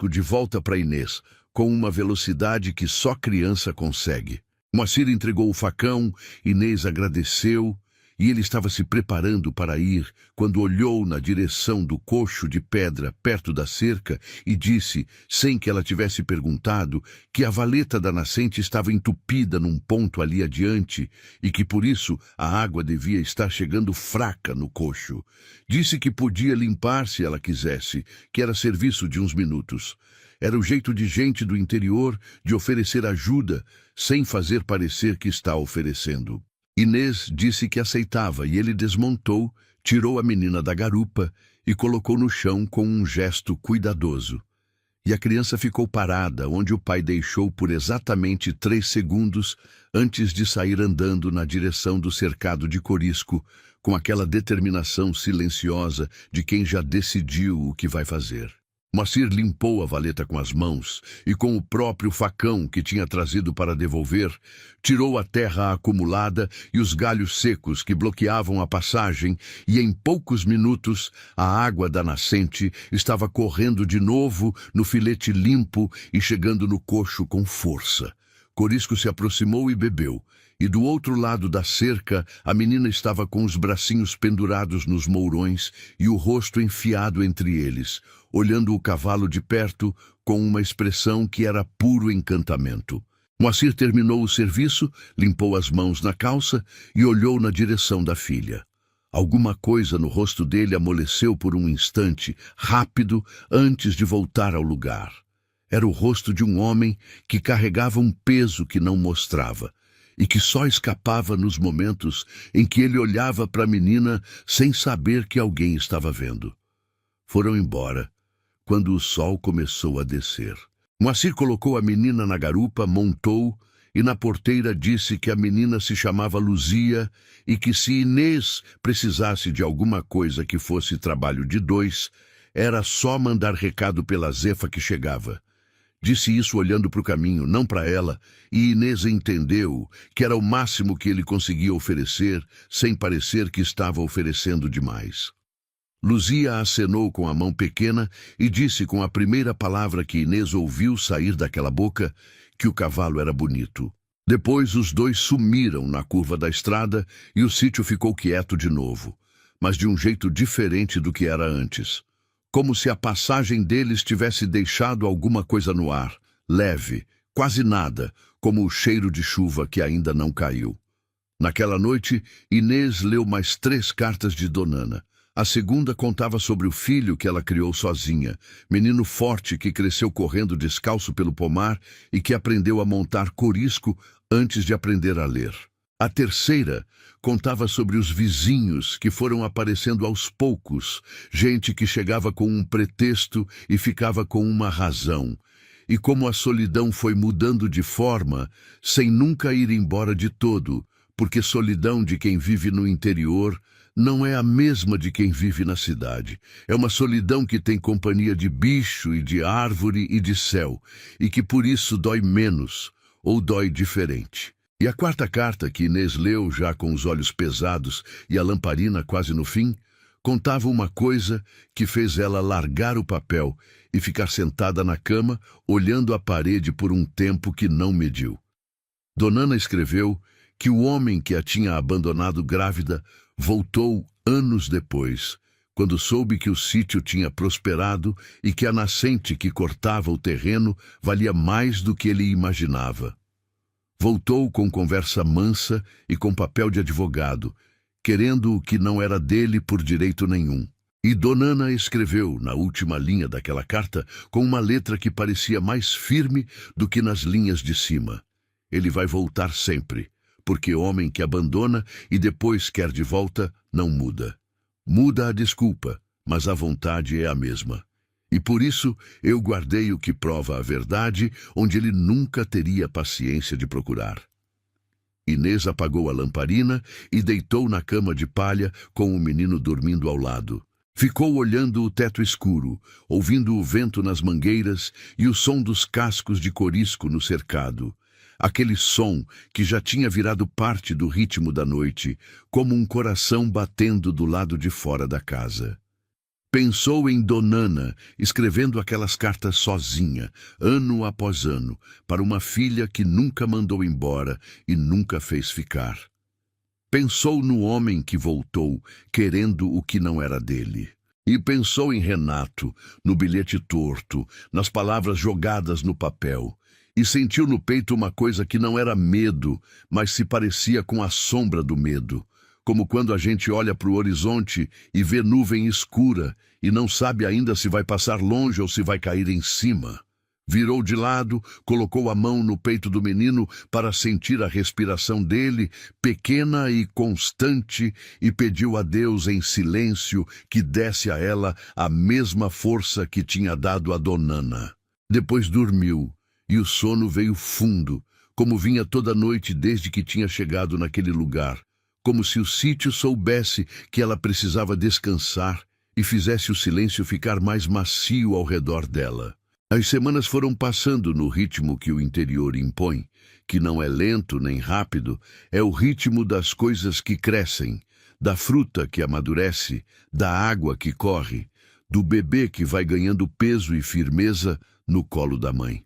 [SPEAKER 1] de volta para Inês, com uma velocidade que só criança consegue. Moacir entregou o facão, Inês agradeceu, e ele estava se preparando para ir, quando olhou na direção do coxo de pedra perto da cerca e disse, sem que ela tivesse perguntado, que a valeta da nascente estava entupida num ponto ali adiante e que por isso a água devia estar chegando fraca no coxo. Disse que podia limpar se ela quisesse, que era serviço de uns minutos. Era o jeito de gente do interior de oferecer ajuda, sem fazer parecer que está oferecendo. Inês disse que aceitava e ele desmontou, tirou a menina da garupa e colocou no chão com um gesto cuidadoso. E a criança ficou parada onde o pai deixou por exatamente 3 segundos antes de sair andando na direção do cercado de Corisco, com aquela determinação silenciosa de quem já decidiu o que vai fazer. Moacir limpou a valeta com as mãos e com o próprio facão que tinha trazido para devolver, tirou a terra acumulada e os galhos secos que bloqueavam a passagem e em poucos minutos a água da nascente estava correndo de novo no filete limpo e chegando no coxo com força. Corisco se aproximou e bebeu. E do outro lado da cerca, a menina estava com os bracinhos pendurados nos mourões e o rosto enfiado entre eles, olhando o cavalo de perto com uma expressão que era puro encantamento. Moacir terminou o serviço, limpou as mãos na calça e olhou na direção da filha. Alguma coisa no rosto dele amoleceu por um instante, rápido, antes de voltar ao lugar. Era o rosto de um homem que carregava um peso que não mostrava, e que só escapava nos momentos em que ele olhava para a menina sem saber que alguém estava vendo. Foram embora, quando o sol começou a descer. Moacir colocou a menina na garupa, montou e na porteira disse que a menina se chamava Luzia e que se Inês precisasse de alguma coisa que fosse trabalho de dois, era só mandar recado pela Zefa que chegava. Disse isso olhando para o caminho, não para ela, e Inês entendeu que era o máximo que ele conseguia oferecer, sem parecer que estava oferecendo demais. Luzia acenou com a mão pequena e disse com a primeira palavra que Inês ouviu sair daquela boca que o cavalo era bonito. Depois os dois sumiram na curva da estrada e o sítio ficou quieto de novo, mas de um jeito diferente do que era antes. Como se a passagem deles tivesse deixado alguma coisa no ar, leve, quase nada, como o cheiro de chuva que ainda não caiu. Naquela noite, Inês leu mais 3 cartas de Donana. A segunda contava sobre o filho que ela criou sozinha, menino forte que cresceu correndo descalço pelo pomar e que aprendeu a montar corisco antes de aprender a ler. A terceira contava sobre os vizinhos que foram aparecendo aos poucos, gente que chegava com um pretexto e ficava com uma razão, e como a solidão foi mudando de forma, sem nunca ir embora de todo, porque solidão de quem vive no interior não é a mesma de quem vive na cidade. É uma solidão que tem companhia de bicho e de árvore e de céu, e que por isso dói menos, ou dói diferente. E a quarta carta, que Inês leu já com os olhos pesados e a lamparina quase no fim, contava uma coisa que fez ela largar o papel e ficar sentada na cama, olhando a parede por um tempo que não mediu. Donana escreveu que o homem que a tinha abandonado grávida voltou anos depois, quando soube que o sítio tinha prosperado e que a nascente que cortava o terreno valia mais do que ele imaginava. Voltou com conversa mansa e com papel de advogado, querendo o que não era dele por direito nenhum. E Donana escreveu na última linha daquela carta com uma letra que parecia mais firme do que nas linhas de cima. Ele vai voltar sempre, porque homem que abandona e depois quer de volta não muda. Muda a desculpa, mas a vontade é a mesma. E por isso eu guardei o que prova a verdade, onde ele nunca teria paciência de procurar. Inês apagou a lamparina e deitou na cama de palha com o menino dormindo ao lado. Ficou olhando o teto escuro, ouvindo o vento nas mangueiras e o som dos cascos de corisco no cercado. Aquele som que já tinha virado parte do ritmo da noite, como um coração batendo do lado de fora da casa. Pensou em Donana, escrevendo aquelas cartas sozinha, ano após ano, para uma filha que nunca mandou embora e nunca fez ficar. Pensou no homem que voltou, querendo o que não era dele. E pensou em Renato, no bilhete torto, nas palavras jogadas no papel. E sentiu no peito uma coisa que não era medo, mas se parecia com a sombra do medo. Como quando a gente olha para o horizonte e vê nuvem escura e não sabe ainda se vai passar longe ou se vai cair em cima. Virou de lado, colocou a mão no peito do menino para sentir a respiração dele, pequena e constante, e pediu a Deus em silêncio que desse a ela a mesma força que tinha dado a Donana. Depois dormiu, e o sono veio fundo, como vinha toda noite desde que tinha chegado naquele lugar. Como se o sítio soubesse que ela precisava descansar e fizesse o silêncio ficar mais macio ao redor dela. As semanas foram passando no ritmo que o interior impõe, que não é lento nem rápido, é o ritmo das coisas que crescem, da fruta que amadurece, da água que corre, do bebê que vai ganhando peso e firmeza no colo da mãe.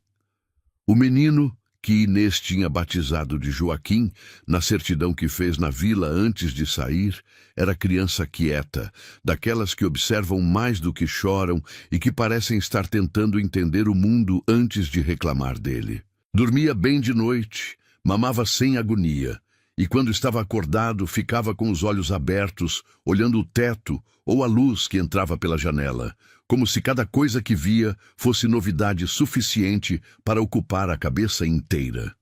[SPEAKER 1] O menino, que Inês tinha batizado de Joaquim, na certidão que fez na vila antes de sair, era criança quieta, daquelas que observam mais do que choram e que parecem estar tentando entender o mundo antes de reclamar dele. Dormia bem de noite, mamava sem agonia, e quando estava acordado ficava com os olhos abertos, olhando o teto ou a luz que entrava pela janela, como se cada coisa que via fosse novidade suficiente para ocupar a cabeça inteira.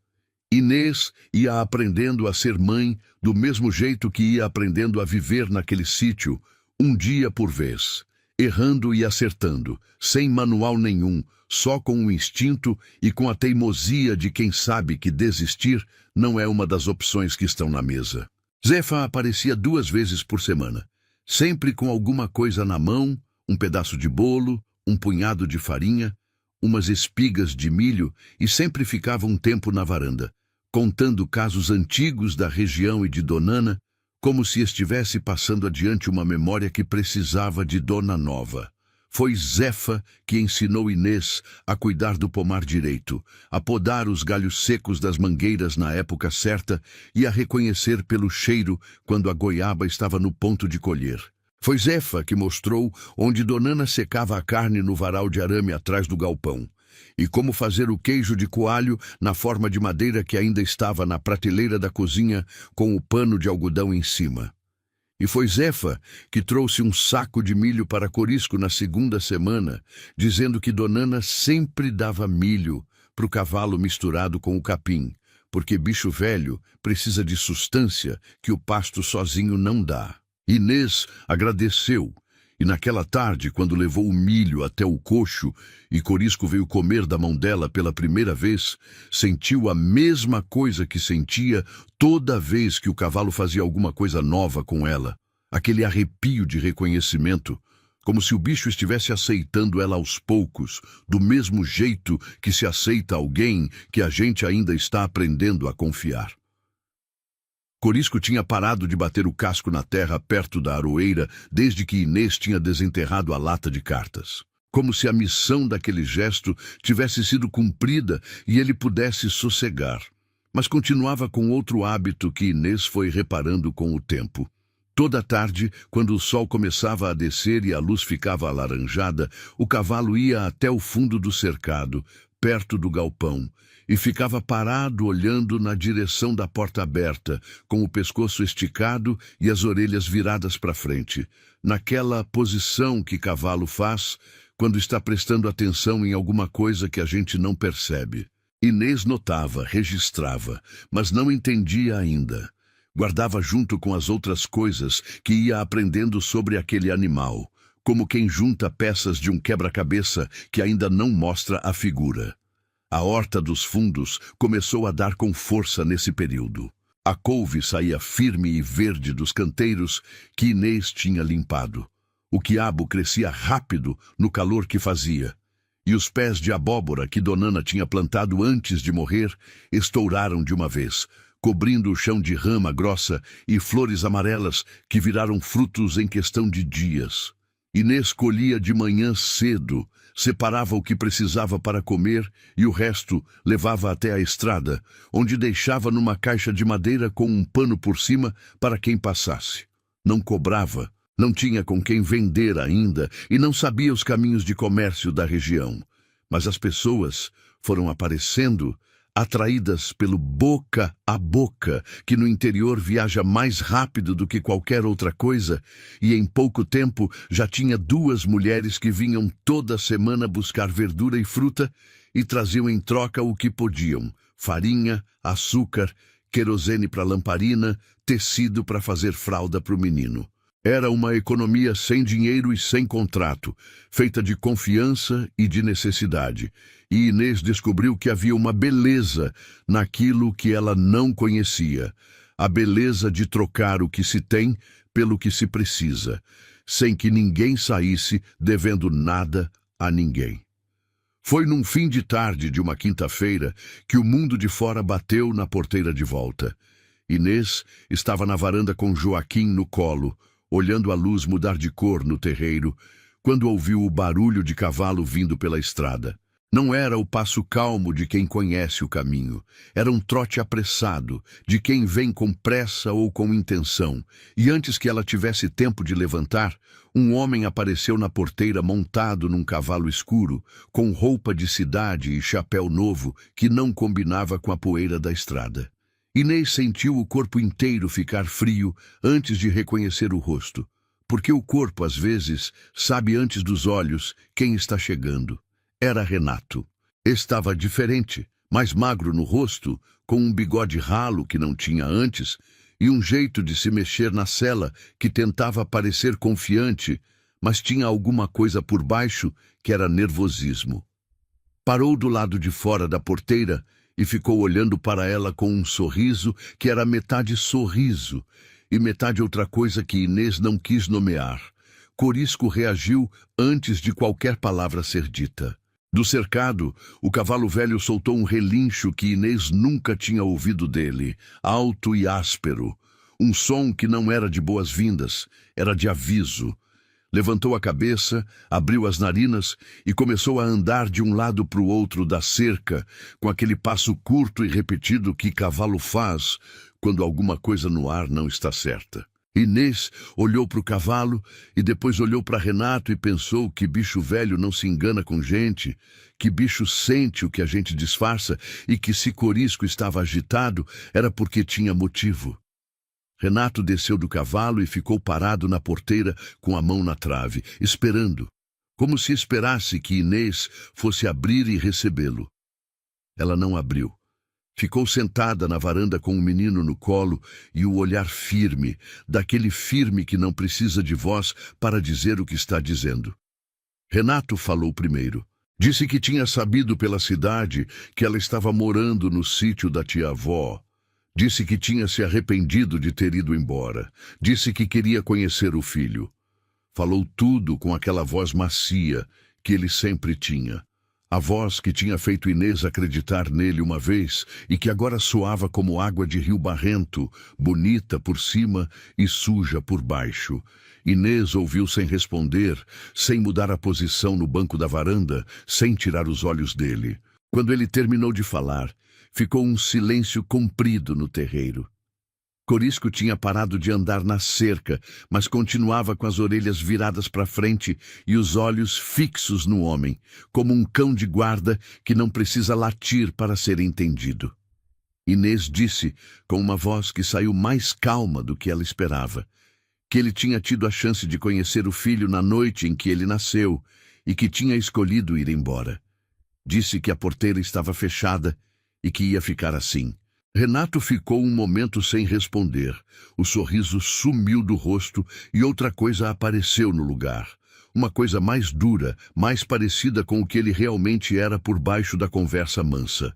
[SPEAKER 1] Inês ia aprendendo a ser mãe do mesmo jeito que ia aprendendo a viver naquele sítio, um dia por vez, errando e acertando, sem manual nenhum, só com o instinto e com a teimosia de quem sabe que desistir não é uma das opções que estão na mesa. Zefa aparecia 2 vezes por semana, sempre com alguma coisa na mão, um pedaço de bolo, um punhado de farinha, umas espigas de milho, e sempre ficava um tempo na varanda, contando casos antigos da região e de Donana, como se estivesse passando adiante uma memória que precisava de dona nova. Foi Zefa que ensinou Inês a cuidar do pomar direito, a podar os galhos secos das mangueiras na época certa e a reconhecer pelo cheiro quando a goiaba estava no ponto de colher. Foi Zefa que mostrou onde Donana secava a carne no varal de arame atrás do galpão, e como fazer o queijo de coalho na forma de madeira que ainda estava na prateleira da cozinha com o pano de algodão em cima. E foi Zefa que trouxe um saco de milho para Corisco na 2ª semana, dizendo que Donana sempre dava milho para o cavalo misturado com o capim, porque bicho velho precisa de sustância que o pasto sozinho não dá. Inês agradeceu, e naquela tarde, quando levou o milho até o coxo e Corisco veio comer da mão dela pela primeira vez, sentiu a mesma coisa que sentia toda vez que o cavalo fazia alguma coisa nova com ela. Aquele arrepio de reconhecimento, como se o bicho estivesse aceitando ela aos poucos, do mesmo jeito que se aceita alguém que a gente ainda está aprendendo a confiar. Corisco tinha parado de bater o casco na terra perto da aroeira desde que Inês tinha desenterrado a lata de cartas. Como se a missão daquele gesto tivesse sido cumprida e ele pudesse sossegar. Mas continuava com outro hábito que Inês foi reparando com o tempo. Toda tarde, quando o sol começava a descer e a luz ficava alaranjada, o cavalo ia até o fundo do cercado, perto do galpão, e ficava parado olhando na direção da porta aberta, com o pescoço esticado e as orelhas viradas para frente, naquela posição que cavalo faz quando está prestando atenção em alguma coisa que a gente não percebe. Inês notava, registrava, mas não entendia ainda. Guardava junto com as outras coisas que ia aprendendo sobre aquele animal, como quem junta peças de um quebra-cabeça que ainda não mostra a figura. A horta dos fundos começou a dar com força nesse período. A couve saía firme e verde dos canteiros que Inês tinha limpado. O quiabo crescia rápido no calor que fazia. E os pés de abóbora que Donana tinha plantado antes de morrer estouraram de uma vez, cobrindo o chão de rama grossa e flores amarelas que viraram frutos em questão de dias. Inês colhia de manhã cedo, separava o que precisava para comer e o resto levava até a estrada, onde deixava numa caixa de madeira com um pano por cima para quem passasse. Não cobrava, não tinha com quem vender ainda e não sabia os caminhos de comércio da região. Mas as pessoas foram aparecendo, atraídas pelo boca a boca, que no interior viaja mais rápido do que qualquer outra coisa, e em pouco tempo já tinha 2 mulheres que vinham toda semana buscar verdura e fruta e traziam em troca o que podiam: farinha, açúcar, querosene para lamparina, tecido para fazer fralda para o menino. Era uma economia sem dinheiro e sem contrato, feita de confiança e de necessidade. E Inês descobriu que havia uma beleza naquilo que ela não conhecia. A beleza de trocar o que se tem pelo que se precisa, sem que ninguém saísse devendo nada a ninguém. Foi num fim de tarde de uma quinta-feira que o mundo de fora bateu na porteira de volta. Inês estava na varanda com Joaquim no colo, olhando a luz mudar de cor no terreiro, quando ouviu o barulho de cavalo vindo pela estrada. Não era o passo calmo de quem conhece o caminho, era um trote apressado, de quem vem com pressa ou com intenção, e antes que ela tivesse tempo de levantar, um homem apareceu na porteira montado num cavalo escuro, com roupa de cidade e chapéu novo que não combinava com a poeira da estrada. Inês sentiu o corpo inteiro ficar frio antes de reconhecer o rosto, porque o corpo, às vezes, sabe antes dos olhos quem está chegando. Era Renato. Estava diferente, mais magro no rosto, com um bigode ralo que não tinha antes e um jeito de se mexer na sela que tentava parecer confiante, mas tinha alguma coisa por baixo que era nervosismo. Parou do lado de fora da porteira e ficou olhando para ela com um sorriso que era metade sorriso e metade outra coisa que Inês não quis nomear. Corisco reagiu antes de qualquer palavra ser dita. Do cercado, o cavalo velho soltou um relincho que Inês nunca tinha ouvido dele, alto e áspero. Um som que não era de boas-vindas, era de aviso. Levantou a cabeça, abriu as narinas e começou a andar de um lado para o outro da cerca, com aquele passo curto e repetido que cavalo faz quando alguma coisa no ar não está certa. Inês olhou para o cavalo e depois olhou para Renato e pensou que bicho velho não se engana com gente, que bicho sente o que a gente disfarça e que se Corisco estava agitado era porque tinha motivo. Renato desceu do cavalo e ficou parado na porteira com a mão na trave, esperando, como se esperasse que Inês fosse abrir e recebê-lo. Ela não abriu. Ficou sentada na varanda com o menino no colo e o olhar firme, daquele firme que não precisa de voz para dizer o que está dizendo. Renato falou primeiro. Disse que tinha sabido pela cidade que ela estava morando no sítio da tia-avó. Disse que tinha se arrependido de ter ido embora. Disse que queria conhecer o filho. Falou tudo com aquela voz macia que ele sempre tinha. A voz que tinha feito Inês acreditar nele uma vez e que agora soava como água de rio barrento, bonita por cima e suja por baixo. Inês ouviu sem responder, sem mudar a posição no banco da varanda, sem tirar os olhos dele. Quando ele terminou de falar, ficou um silêncio comprido no terreiro. Corisco tinha parado de andar na cerca, mas continuava com as orelhas viradas para frente e os olhos fixos no homem, como um cão de guarda que não precisa latir para ser entendido. Inês disse, com uma voz que saiu mais calma do que ela esperava, que ele tinha tido a chance de conhecer o filho na noite em que ele nasceu e que tinha escolhido ir embora. Disse que a porteira estava fechada e que ia ficar assim. Renato ficou um momento sem responder. O sorriso sumiu do rosto e outra coisa apareceu no lugar. Uma coisa mais dura, mais parecida com o que ele realmente era por baixo da conversa mansa.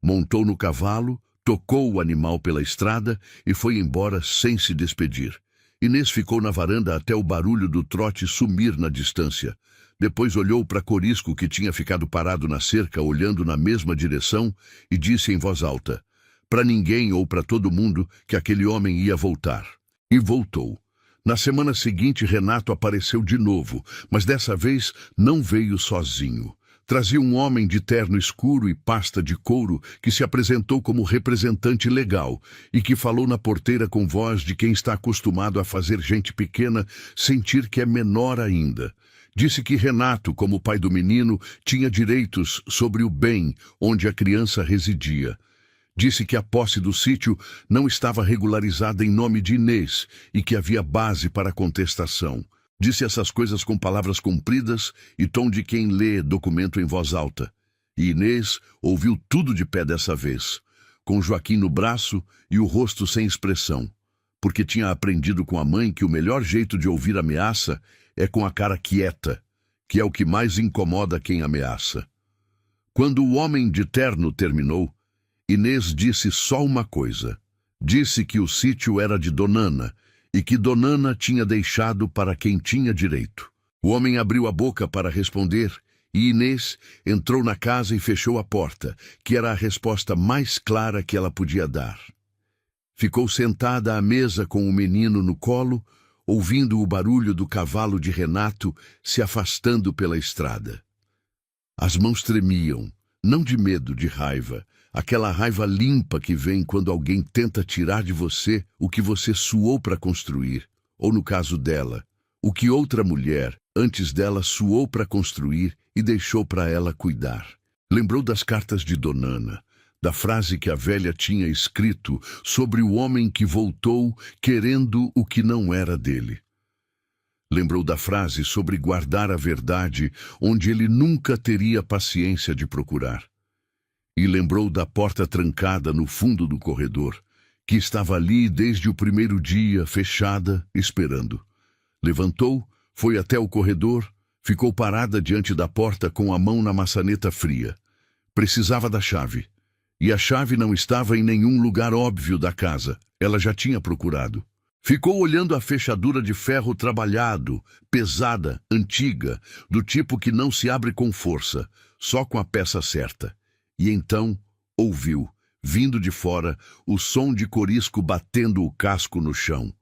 [SPEAKER 1] Montou no cavalo, tocou o animal pela estrada e foi embora sem se despedir. Inês ficou na varanda até o barulho do trote sumir na distância. Depois olhou para Corisco, que tinha ficado parado na cerca, olhando na mesma direção, e disse em voz alta: para ninguém ou para todo mundo que aquele homem ia voltar. E voltou. Na semana seguinte, Renato apareceu de novo, mas dessa vez não veio sozinho. Trazia um homem de terno escuro e pasta de couro que se apresentou como representante legal e que falou na porteira com voz de quem está acostumado a fazer gente pequena sentir que é menor ainda. Disse que Renato, como pai do menino, tinha direitos sobre o bem onde a criança residia. Disse que a posse do sítio não estava regularizada em nome de Inês e que havia base para contestação. Disse essas coisas com palavras compridas e tom de quem lê documento em voz alta. E Inês ouviu tudo de pé dessa vez, com Joaquim no braço e o rosto sem expressão, porque tinha aprendido com a mãe que o melhor jeito de ouvir ameaça é com a cara quieta, que é o que mais incomoda quem ameaça. Quando o homem de terno terminou, Inês disse só uma coisa. Disse que o sítio era de Donana e que Donana tinha deixado para quem tinha direito. O homem abriu a boca para responder e Inês entrou na casa e fechou a porta, que era a resposta mais clara que ela podia dar. Ficou sentada à mesa com o menino no colo, ouvindo o barulho do cavalo de Renato se afastando pela estrada. As mãos tremiam, não de medo, de raiva. Aquela raiva limpa que vem quando alguém tenta tirar de você o que você suou para construir, ou no caso dela, o que outra mulher, antes dela, suou para construir e deixou para ela cuidar. Lembrou das cartas de Donana, da frase que a velha tinha escrito sobre o homem que voltou querendo o que não era dele. Lembrou da frase sobre guardar a verdade onde ele nunca teria paciência de procurar. E lembrou da porta trancada no fundo do corredor, que estava ali desde o primeiro dia, fechada, esperando. Levantou, foi até o corredor, ficou parada diante da porta com a mão na maçaneta fria. Precisava da chave. E a chave não estava em nenhum lugar óbvio da casa. Ela já tinha procurado. Ficou olhando a fechadura de ferro trabalhado, pesada, antiga, do tipo que não se abre com força, só com a peça certa. E então ouviu, vindo de fora, o som de Corisco batendo o casco no chão.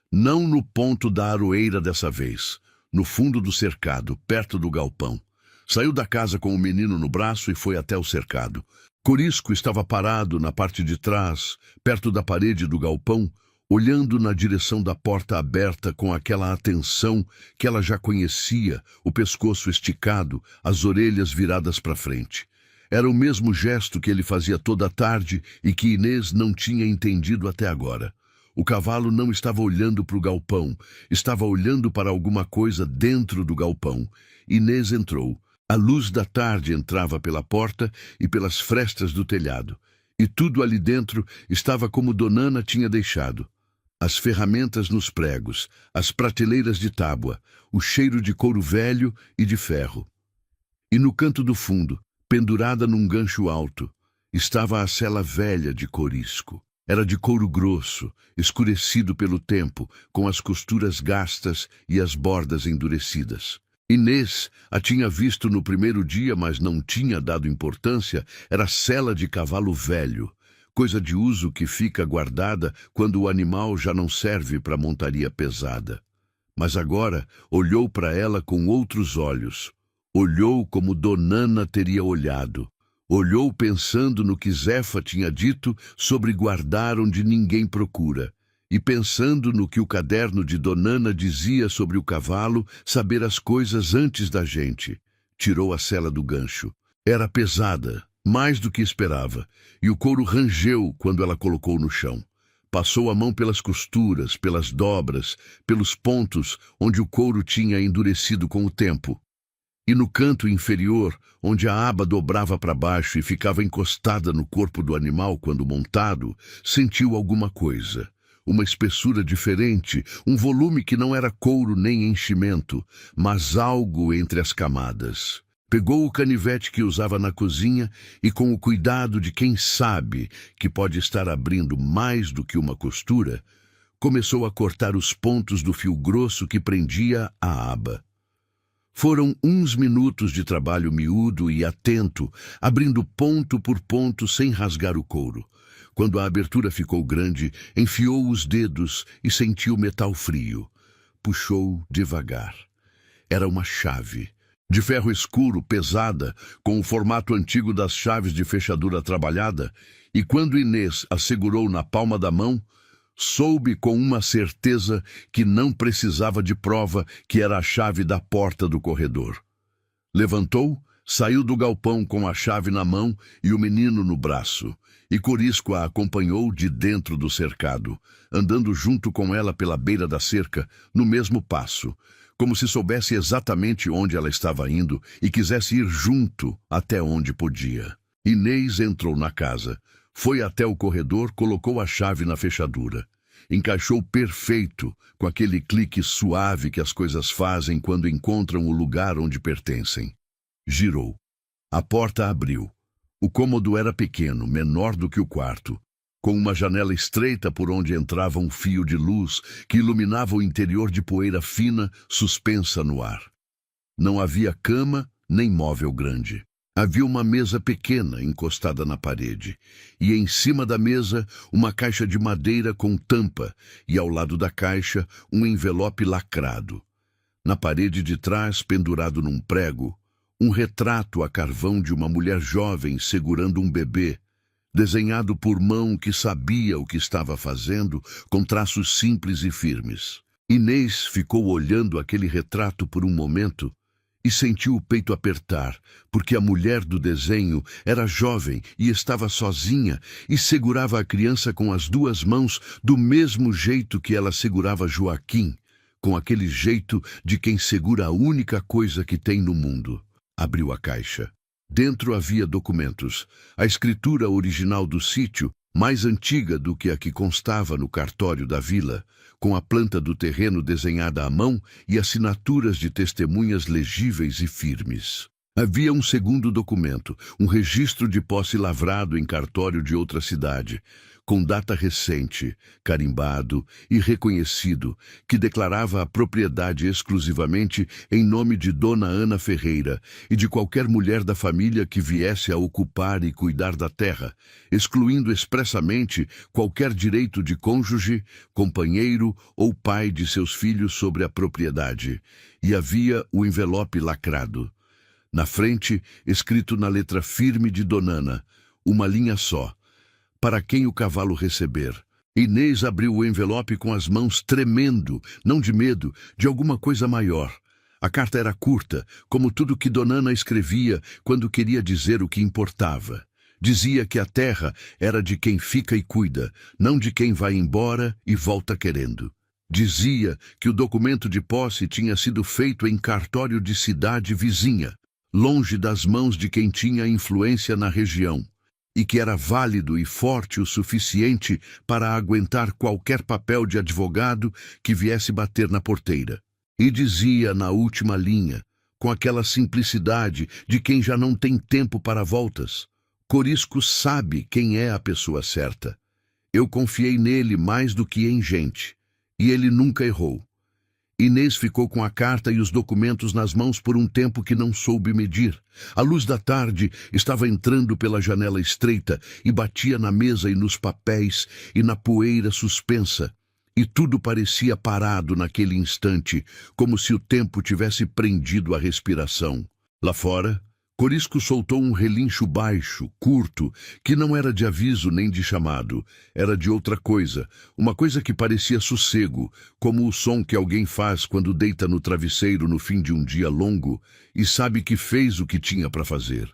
[SPEAKER 1] Não no ponto da aroeira dessa vez, no fundo do cercado, perto do galpão. Saiu da casa com o menino no braço e foi até o cercado. Corisco estava parado na parte de trás, perto da parede do galpão, olhando na direção da porta aberta com aquela atenção que ela já conhecia, o pescoço esticado, as orelhas viradas para frente. Era o mesmo gesto que ele fazia toda a tarde e que Inês não tinha entendido até agora. O cavalo não estava olhando para o galpão, estava olhando para alguma coisa dentro do galpão. Inês entrou. A luz da tarde entrava pela porta e pelas frestas do telhado. E tudo ali dentro estava como Donana tinha deixado. As ferramentas nos pregos, as prateleiras de tábua, o cheiro de couro velho e de ferro. E no canto do fundo, pendurada num gancho alto, estava a sela velha de Corisco. Era de couro grosso, escurecido pelo tempo, com as costuras gastas e as bordas endurecidas. Inês a tinha visto no primeiro dia, mas não tinha dado importância. Era sela de cavalo velho, coisa de uso que fica guardada quando o animal já não serve para montaria pesada. Mas agora olhou para ela com outros olhos. Olhou como Donana teria olhado. Olhou pensando no que Zefa tinha dito sobre guardar onde ninguém procura. E pensando no que o caderno de Donana dizia sobre o cavalo, saber as coisas antes da gente. Tirou a sela do gancho. Era pesada, mais do que esperava, e o couro rangeu quando ela colocou no chão. Passou a mão pelas costuras, pelas dobras, pelos pontos onde o couro tinha endurecido com o tempo. E no canto inferior, onde a aba dobrava para baixo e ficava encostada no corpo do animal quando montado, sentiu alguma coisa. Uma espessura diferente, um volume que não era couro nem enchimento, mas algo entre as camadas. Pegou o canivete que usava na cozinha e, com o cuidado de quem sabe que pode estar abrindo mais do que uma costura, começou a cortar os pontos do fio grosso que prendia a aba. Foram uns minutos de trabalho miúdo e atento, abrindo ponto por ponto sem rasgar o couro. Quando a abertura ficou grande, enfiou os dedos e sentiu metal frio. Puxou devagar. Era uma chave, de ferro escuro, pesada, com o formato antigo das chaves de fechadura trabalhada, e quando Inês a segurou na palma da mão, soube com uma certeza que não precisava de prova que era a chave da porta do corredor. Levantou, saiu do galpão com a chave na mão e o menino no braço, e Corisco a acompanhou de dentro do cercado, andando junto com ela pela beira da cerca, no mesmo passo, como se soubesse exatamente onde ela estava indo e quisesse ir junto até onde podia. Inês entrou na casa. Foi até o corredor, colocou a chave na fechadura. Encaixou perfeito, com aquele clique suave que as coisas fazem quando encontram o lugar onde pertencem. Girou. A porta abriu. O cômodo era pequeno, menor do que o quarto, com uma janela estreita por onde entrava um fio de luz que iluminava o interior de poeira fina suspensa no ar. Não havia cama nem móvel grande. Havia uma mesa pequena encostada na parede, e em cima da mesa uma caixa de madeira com tampa, e ao lado da caixa um envelope lacrado. Na parede de trás, pendurado num prego, um retrato a carvão de uma mulher jovem segurando um bebê, desenhado por mão que sabia o que estava fazendo, com traços simples e firmes. Inês ficou olhando aquele retrato por um momento, e sentiu o peito apertar, porque a mulher do desenho era jovem e estava sozinha e segurava a criança com as duas mãos do mesmo jeito que ela segurava Joaquim, com aquele jeito de quem segura a única coisa que tem no mundo. Abriu a caixa. Dentro havia documentos, a escritura original do sítio, mais antiga do que a que constava no cartório da vila, com a planta do terreno desenhada à mão e assinaturas de testemunhas legíveis e firmes. Havia um segundo documento, um registro de posse lavrado em cartório de outra cidade, com data recente, carimbado e reconhecido, que declarava a propriedade exclusivamente em nome de Dona Ana Ferreira e de qualquer mulher da família que viesse a ocupar e cuidar da terra, excluindo expressamente qualquer direito de cônjuge, companheiro ou pai de seus filhos sobre a propriedade. E havia o envelope lacrado. Na frente, escrito na letra firme de Dona Ana, uma linha só: para quem o cavalo receber. Inês abriu o envelope com as mãos tremendo, não de medo, de alguma coisa maior. A carta era curta, como tudo que Dona Ana escrevia quando queria dizer o que importava. Dizia que a terra era de quem fica e cuida, não de quem vai embora e volta querendo. Dizia que o documento de posse tinha sido feito em cartório de cidade vizinha, longe das mãos de quem tinha influência na região, e que era válido e forte o suficiente para aguentar qualquer papel de advogado que viesse bater na porteira. E dizia na última linha, com aquela simplicidade de quem já não tem tempo para voltas: Corisco sabe quem é a pessoa certa. Eu confiei nele mais do que em gente, e ele nunca errou. Inês ficou com a carta e os documentos nas mãos por um tempo que não soube medir. A luz da tarde estava entrando pela janela estreita e batia na mesa e nos papéis e na poeira suspensa. E tudo parecia parado naquele instante, como se o tempo tivesse prendido a respiração. Lá fora, Corisco soltou um relincho baixo, curto, que não era de aviso nem de chamado. Era de outra coisa, uma coisa que parecia sossego, como o som que alguém faz quando deita no travesseiro no fim de um dia longo e sabe que fez o que tinha para fazer.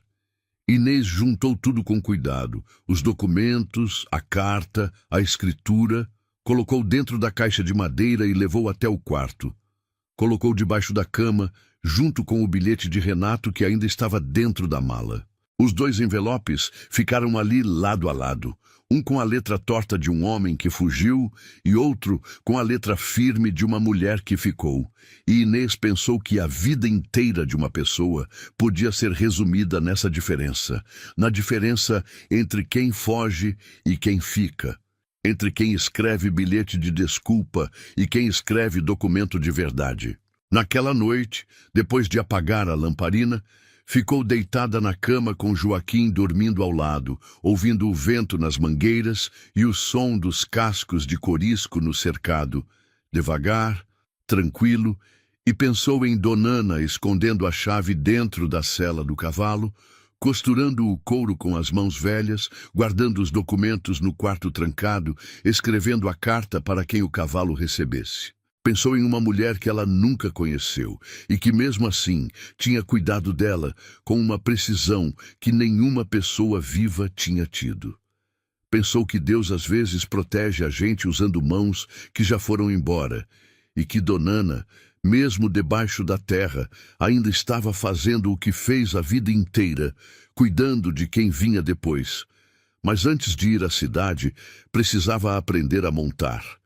[SPEAKER 1] Inês juntou tudo com cuidado, os documentos, a carta, a escritura, colocou dentro da caixa de madeira e levou até o quarto. Colocou debaixo da cama, junto com o bilhete de Renato que ainda estava dentro da mala. Os dois envelopes ficaram ali lado a lado, um com a letra torta de um homem que fugiu e outro com a letra firme de uma mulher que ficou. E Inês pensou que a vida inteira de uma pessoa podia ser resumida nessa diferença, na diferença entre quem foge e quem fica, entre quem escreve bilhete de desculpa e quem escreve documento de verdade. Naquela noite, depois de apagar a lamparina, ficou deitada na cama com Joaquim dormindo ao lado, ouvindo o vento nas mangueiras e o som dos cascos de corisco no cercado, devagar, tranquilo, e pensou em Dona Ana escondendo a chave dentro da sela do cavalo, costurando o couro com as mãos velhas, guardando os documentos no quarto trancado, escrevendo a carta para quem o cavalo recebesse. Pensou em uma mulher que ela nunca conheceu e que, mesmo assim, tinha cuidado dela com uma precisão que nenhuma pessoa viva tinha tido. Pensou que Deus às vezes protege a gente usando mãos que já foram embora e que Dona Ana, mesmo debaixo da terra, ainda estava fazendo o que fez a vida inteira, cuidando de quem vinha depois. Mas antes de ir à cidade, precisava aprender a montar.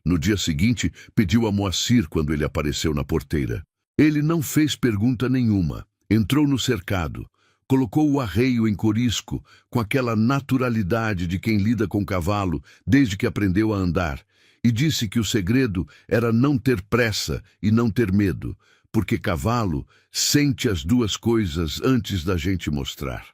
[SPEAKER 1] No dia seguinte, pediu a Moacir quando ele apareceu na porteira. Ele não fez pergunta nenhuma. Entrou no cercado, colocou o arreio em corisco, com aquela naturalidade de quem lida com cavalo desde que aprendeu a andar, e disse que o segredo era não ter pressa e não ter medo, porque cavalo sente as duas coisas antes da gente mostrar.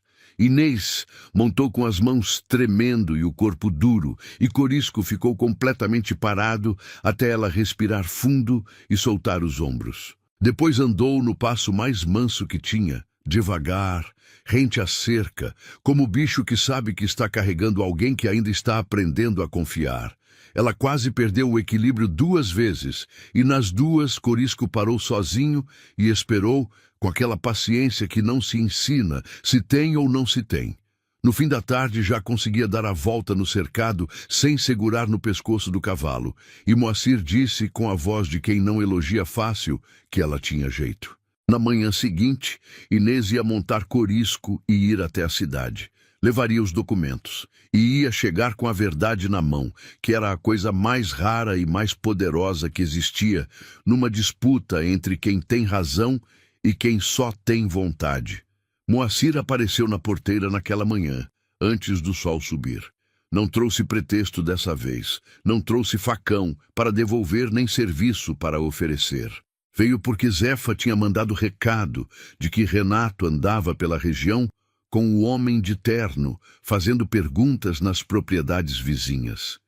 [SPEAKER 1] Inês montou com as mãos tremendo e o corpo duro, e Corisco ficou completamente parado até ela respirar fundo e soltar os ombros. Depois andou no passo mais manso que tinha, devagar, rente à cerca, como o bicho que sabe que está carregando alguém que ainda está aprendendo a confiar. Ela quase perdeu o equilíbrio 2 vezes, e nas 2 Corisco parou sozinho e esperou, com aquela paciência que não se ensina, se tem ou não se tem. No fim da tarde já conseguia dar a volta no cercado sem segurar no pescoço do cavalo, e Moacir disse com a voz de quem não elogia fácil que ela tinha jeito. Na manhã seguinte, Inês ia montar Corisco e ir até a cidade. Levaria os documentos e ia chegar com a verdade na mão, que era a coisa mais rara e mais poderosa que existia numa disputa entre quem tem razão e quem só tem vontade. Moacir apareceu na porteira naquela manhã, antes do sol subir. Não trouxe pretexto dessa vez, não trouxe facão para devolver nem serviço para oferecer. Veio porque Zefa tinha mandado recado de que Renato andava pela região com o homem de terno, fazendo perguntas nas propriedades vizinhas.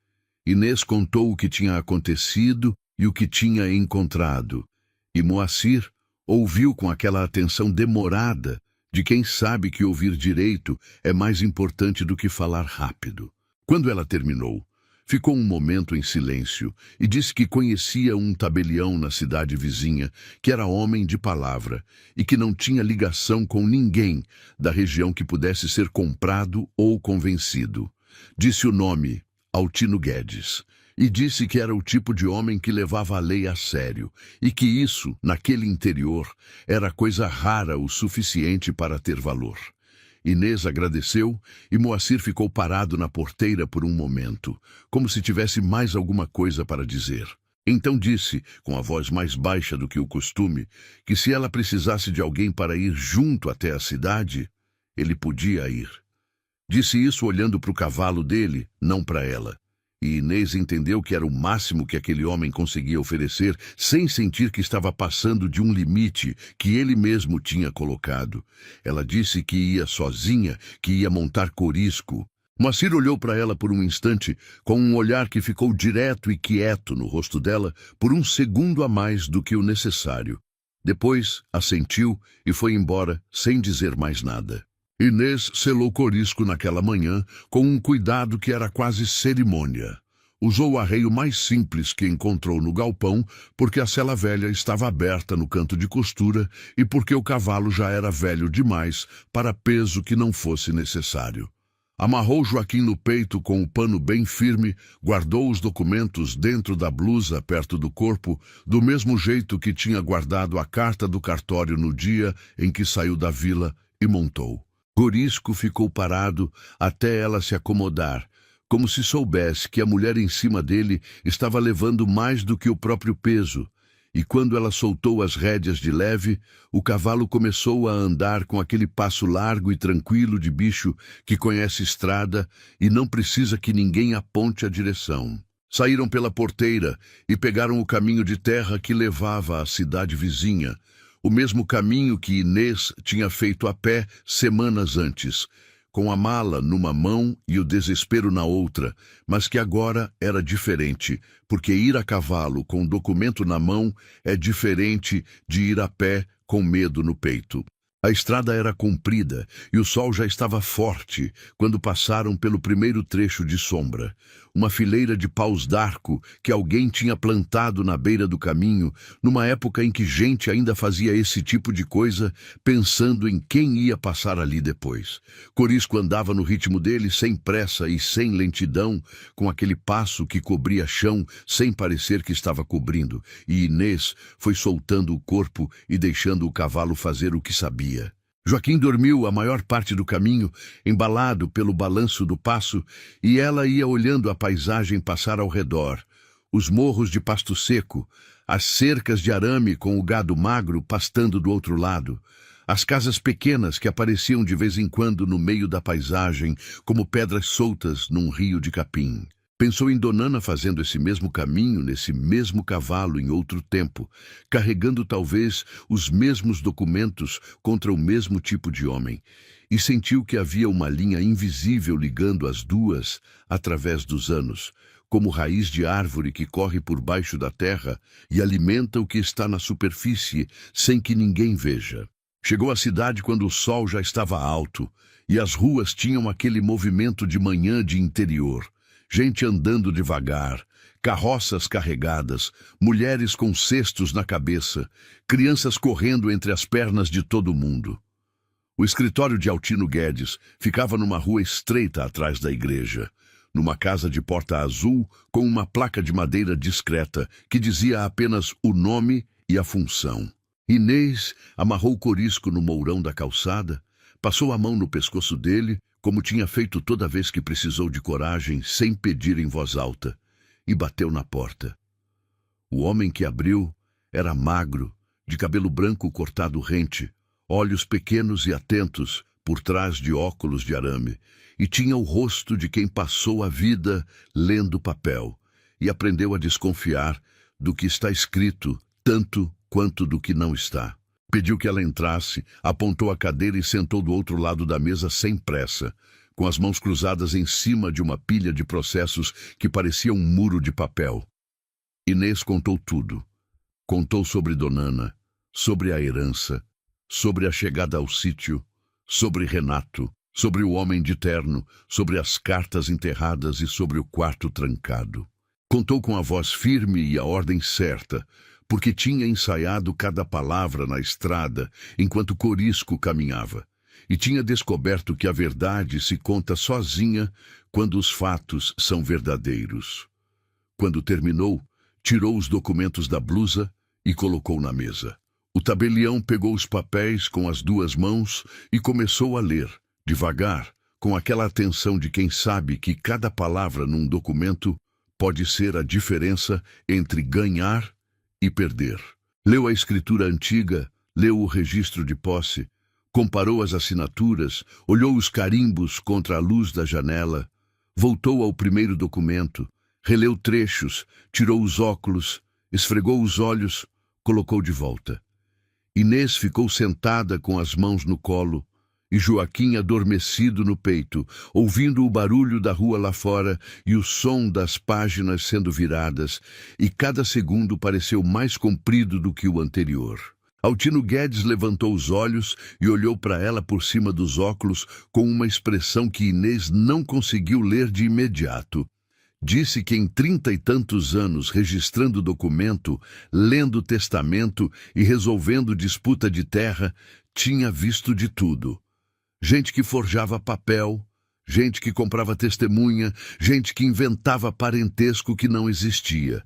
[SPEAKER 1] Inês contou o que tinha acontecido e o que tinha encontrado, e Moacir ouviu com aquela atenção demorada de quem sabe que ouvir direito é mais importante do que falar rápido. Quando ela terminou, ficou um momento em silêncio e disse que conhecia um tabelião na cidade vizinha, que era homem de palavra e que não tinha ligação com ninguém da região que pudesse ser comprado ou convencido. Disse o nome, Altino Guedes, e disse que era o tipo de homem que levava a lei a sério e que isso, naquele interior, era coisa rara o suficiente para ter valor. Inês agradeceu e Moacir ficou parado na porteira por um momento, como se tivesse mais alguma coisa para dizer. Então disse, com a voz mais baixa do que o costume, que se ela precisasse de alguém para ir junto até a cidade, ele podia ir. Disse isso olhando para o cavalo dele, não para ela. E Inês entendeu que era o máximo que aquele homem conseguia oferecer, sem sentir que estava passando de um limite que ele mesmo tinha colocado. Ela disse que ia sozinha, que ia montar corisco. Moacir olhou para ela por um instante, com um olhar que ficou direto e quieto no rosto dela por um segundo a mais do que o necessário. Depois, assentiu e foi embora, sem dizer mais nada. Inês selou corisco naquela manhã com um cuidado que era quase cerimônia. Usou o arreio mais simples que encontrou no galpão, porque a sela velha estava aberta no canto de costura e porque o cavalo já era velho demais para peso que não fosse necessário. Amarrou Joaquim no peito com o pano bem firme, guardou os documentos dentro da blusa perto do corpo, do mesmo jeito que tinha guardado a carta do cartório no dia em que saiu da vila, e montou. Corisco ficou parado até ela se acomodar, como se soubesse que a mulher em cima dele estava levando mais do que o próprio peso, e quando ela soltou as rédeas de leve, o cavalo começou a andar com aquele passo largo e tranquilo de bicho que conhece estrada e não precisa que ninguém aponte a direção. Saíram pela porteira e pegaram o caminho de terra que levava à cidade vizinha, o mesmo caminho que Inês tinha feito a pé semanas antes, com a mala numa mão e o desespero na outra, mas que agora era diferente, porque ir a cavalo com o documento na mão é diferente de ir a pé com medo no peito. A estrada era comprida e o sol já estava forte quando passaram pelo primeiro trecho de sombra. Uma fileira de paus d'arco que alguém tinha plantado na beira do caminho, numa época em que gente ainda fazia esse tipo de coisa, pensando em quem ia passar ali depois. Corisco andava no ritmo dele, sem pressa e sem lentidão, com aquele passo que cobria chão, sem parecer que estava cobrindo, e Inês foi soltando o corpo e deixando o cavalo fazer o que sabia. Joaquim dormiu a maior parte do caminho, embalado pelo balanço do passo, e ela ia olhando a paisagem passar ao redor. Os morros de pasto seco, as cercas de arame com o gado magro pastando do outro lado, as casas pequenas que apareciam de vez em quando no meio da paisagem, como pedras soltas num rio de capim. Pensou em Donana fazendo esse mesmo caminho, nesse mesmo cavalo em outro tempo, carregando talvez os mesmos documentos contra o mesmo tipo de homem, e sentiu que havia uma linha invisível ligando as duas através dos anos, como raiz de árvore que corre por baixo da terra e alimenta o que está na superfície sem que ninguém veja. Chegou à cidade quando o sol já estava alto e as ruas tinham aquele movimento de manhã de interior. Gente andando devagar, carroças carregadas, mulheres com cestos na cabeça, crianças correndo entre as pernas de todo mundo. O escritório de Altino Guedes ficava numa rua estreita atrás da igreja, numa casa de porta azul com uma placa de madeira discreta que dizia apenas o nome e a função. Inês amarrou o corisco no mourão da calçada, passou a mão no pescoço dele, como tinha feito toda vez que precisou de coragem, sem pedir em voz alta, e bateu na porta. O homem que abriu era magro, de cabelo branco cortado rente, olhos pequenos e atentos por trás de óculos de arame, e tinha o rosto de quem passou a vida lendo papel e aprendeu a desconfiar do que está escrito tanto quanto do que não está. Pediu que ela entrasse, apontou a cadeira e sentou do outro lado da mesa sem pressa, com as mãos cruzadas em cima de uma pilha de processos que parecia um muro de papel. Inês contou tudo. Contou sobre Donana, sobre a herança, sobre a chegada ao sítio, sobre Renato, sobre o homem de terno, sobre as cartas enterradas e sobre o quarto trancado. Contou com a voz firme e a ordem certa, porque tinha ensaiado cada palavra na estrada enquanto Corisco caminhava, e tinha descoberto que a verdade se conta sozinha quando os fatos são verdadeiros. Quando terminou, tirou os documentos da blusa e colocou na mesa. O tabelião pegou os papéis com as duas mãos e começou a ler, devagar, com aquela atenção de quem sabe que cada palavra num documento pode ser a diferença entre ganhar e perder. Leu a escritura antiga, leu o registro de posse, comparou as assinaturas, olhou os carimbos contra a luz da janela, voltou ao primeiro documento, releu trechos, tirou os óculos, esfregou os olhos, colocou de volta. Inês ficou sentada com as mãos no colo e Joaquim adormecido no peito, ouvindo o barulho da rua lá fora e o som das páginas sendo viradas, e cada segundo pareceu mais comprido do que o anterior. Altino Guedes levantou os olhos e olhou para ela por cima dos óculos com uma expressão que Inês não conseguiu ler de imediato. Disse que em 30 e tantos anos, registrando documento, lendo testamento e resolvendo disputa de terra, tinha visto de tudo. Gente que forjava papel, gente que comprava testemunha, gente que inventava parentesco que não existia.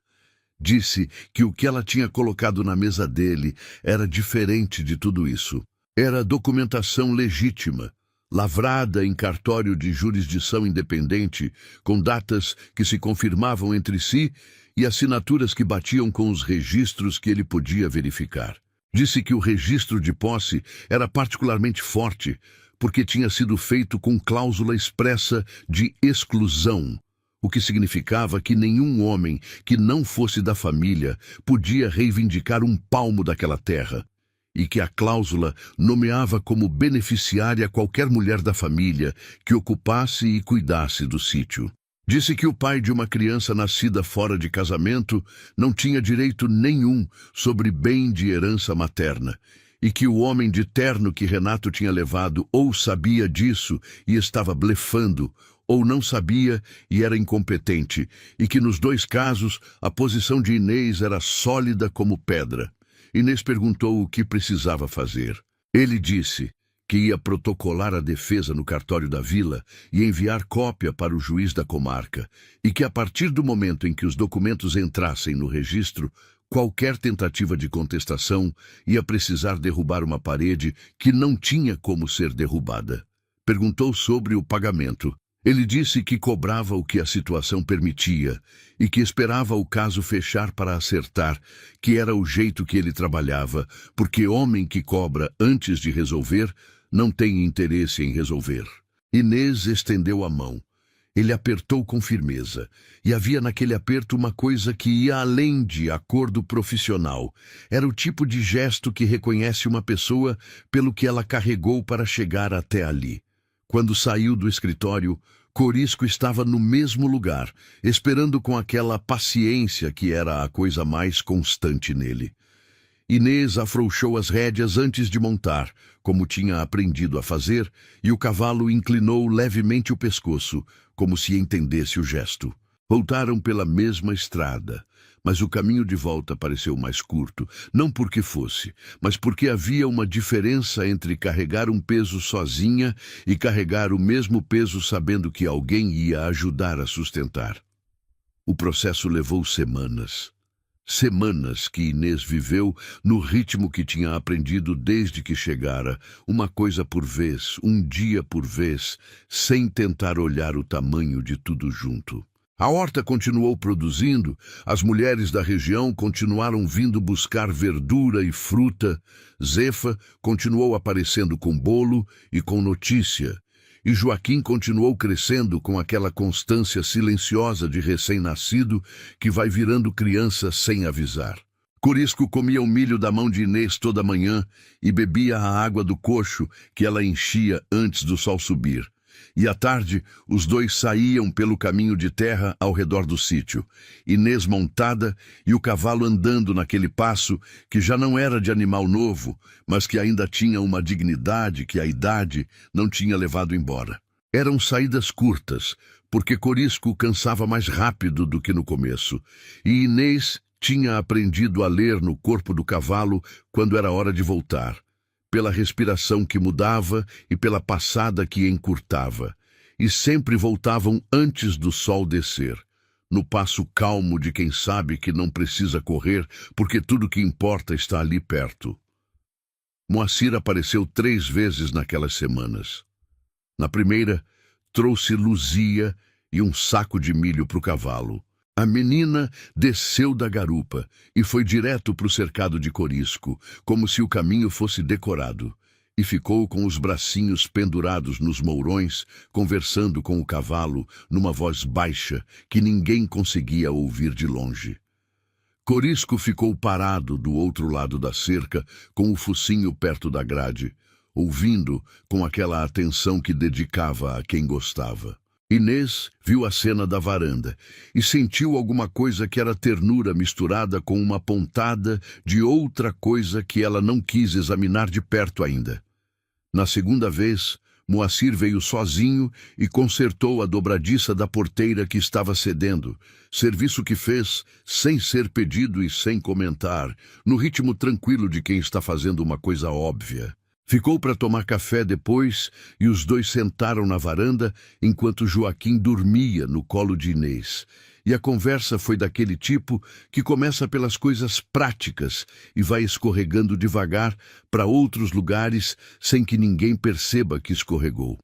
[SPEAKER 1] Disse que o que ela tinha colocado na mesa dele era diferente de tudo isso. Era documentação legítima, lavrada em cartório de jurisdição independente, com datas que se confirmavam entre si e assinaturas que batiam com os registros que ele podia verificar. Disse que o registro de posse era particularmente forte, porque tinha sido feito com cláusula expressa de exclusão, o que significava que nenhum homem que não fosse da família podia reivindicar um palmo daquela terra, e que a cláusula nomeava como beneficiária qualquer mulher da família que ocupasse e cuidasse do sítio. Disse que o pai de uma criança nascida fora de casamento não tinha direito nenhum sobre bem de herança materna, e que o homem de terno que Renato tinha levado ou sabia disso e estava blefando, ou não sabia e era incompetente, e que nos dois casos a posição de Inês era sólida como pedra. Inês perguntou o que precisava fazer. Ele disse que ia protocolar a defesa no cartório da vila e enviar cópia para o juiz da comarca, e que a partir do momento em que os documentos entrassem no registro, qualquer tentativa de contestação ia precisar derrubar uma parede que não tinha como ser derrubada. Perguntou sobre o pagamento. Ele disse que cobrava o que a situação permitia e que esperava o caso fechar para acertar, que era o jeito que ele trabalhava, porque homem que cobra antes de resolver não tem interesse em resolver. Inês estendeu a mão. Ele apertou com firmeza, e havia naquele aperto uma coisa que ia além de acordo profissional. Era o tipo de gesto que reconhece uma pessoa pelo que ela carregou para chegar até ali. Quando saiu do escritório, Corisco estava no mesmo lugar, esperando com aquela paciência que era a coisa mais constante nele. Inês afrouxou as rédeas antes de montar, como tinha aprendido a fazer, e o cavalo inclinou levemente o pescoço, como se entendesse o gesto. Voltaram pela mesma estrada, mas o caminho de volta pareceu mais curto, não porque fosse, mas porque havia uma diferença entre carregar um peso sozinha e carregar o mesmo peso sabendo que alguém ia ajudar a sustentar. O processo levou semanas. Semanas que Inês viveu no ritmo que tinha aprendido desde que chegara, uma coisa por vez, um dia por vez, sem tentar olhar o tamanho de tudo junto. A horta continuou produzindo, as mulheres da região continuaram vindo buscar verdura e fruta, Zefa continuou aparecendo com bolo e com notícia, e Joaquim continuou crescendo com aquela constância silenciosa de recém-nascido que vai virando criança sem avisar. Corisco comia o milho da mão de Inês toda manhã e bebia a água do cocho que ela enchia antes do sol subir. E à tarde, os dois saíam pelo caminho de terra ao redor do sítio, Inês montada e o cavalo andando naquele passo que já não era de animal novo, mas que ainda tinha uma dignidade que a idade não tinha levado embora. Eram saídas curtas, porque Corisco cansava mais rápido do que no começo, e Inês tinha aprendido a ler no corpo do cavalo quando era hora de voltar, pela respiração que mudava e pela passada que encurtava, e sempre voltavam antes do sol descer, no passo calmo de quem sabe que não precisa correr, porque tudo que importa está ali perto. Moacir apareceu 3 vezes naquelas semanas. Na primeira, trouxe Luzia e um saco de milho para o cavalo. A menina desceu da garupa e foi direto para o cercado de Corisco, como se o caminho fosse decorado, e ficou com os bracinhos pendurados nos mourões, conversando com o cavalo numa voz baixa que ninguém conseguia ouvir de longe. Corisco ficou parado do outro lado da cerca, com o focinho perto da grade, ouvindo com aquela atenção que dedicava a quem gostava. Inês viu a cena da varanda e sentiu alguma coisa que era ternura misturada com uma pontada de outra coisa que ela não quis examinar de perto ainda. Na segunda vez, Moacir veio sozinho e consertou a dobradiça da porteira que estava cedendo, serviço que fez sem ser pedido e sem comentar, no ritmo tranquilo de quem está fazendo uma coisa óbvia. Ficou para tomar café depois e os dois sentaram na varanda enquanto Joaquim dormia no colo de Inês. E a conversa foi daquele tipo que começa pelas coisas práticas e vai escorregando devagar para outros lugares sem que ninguém perceba que escorregou.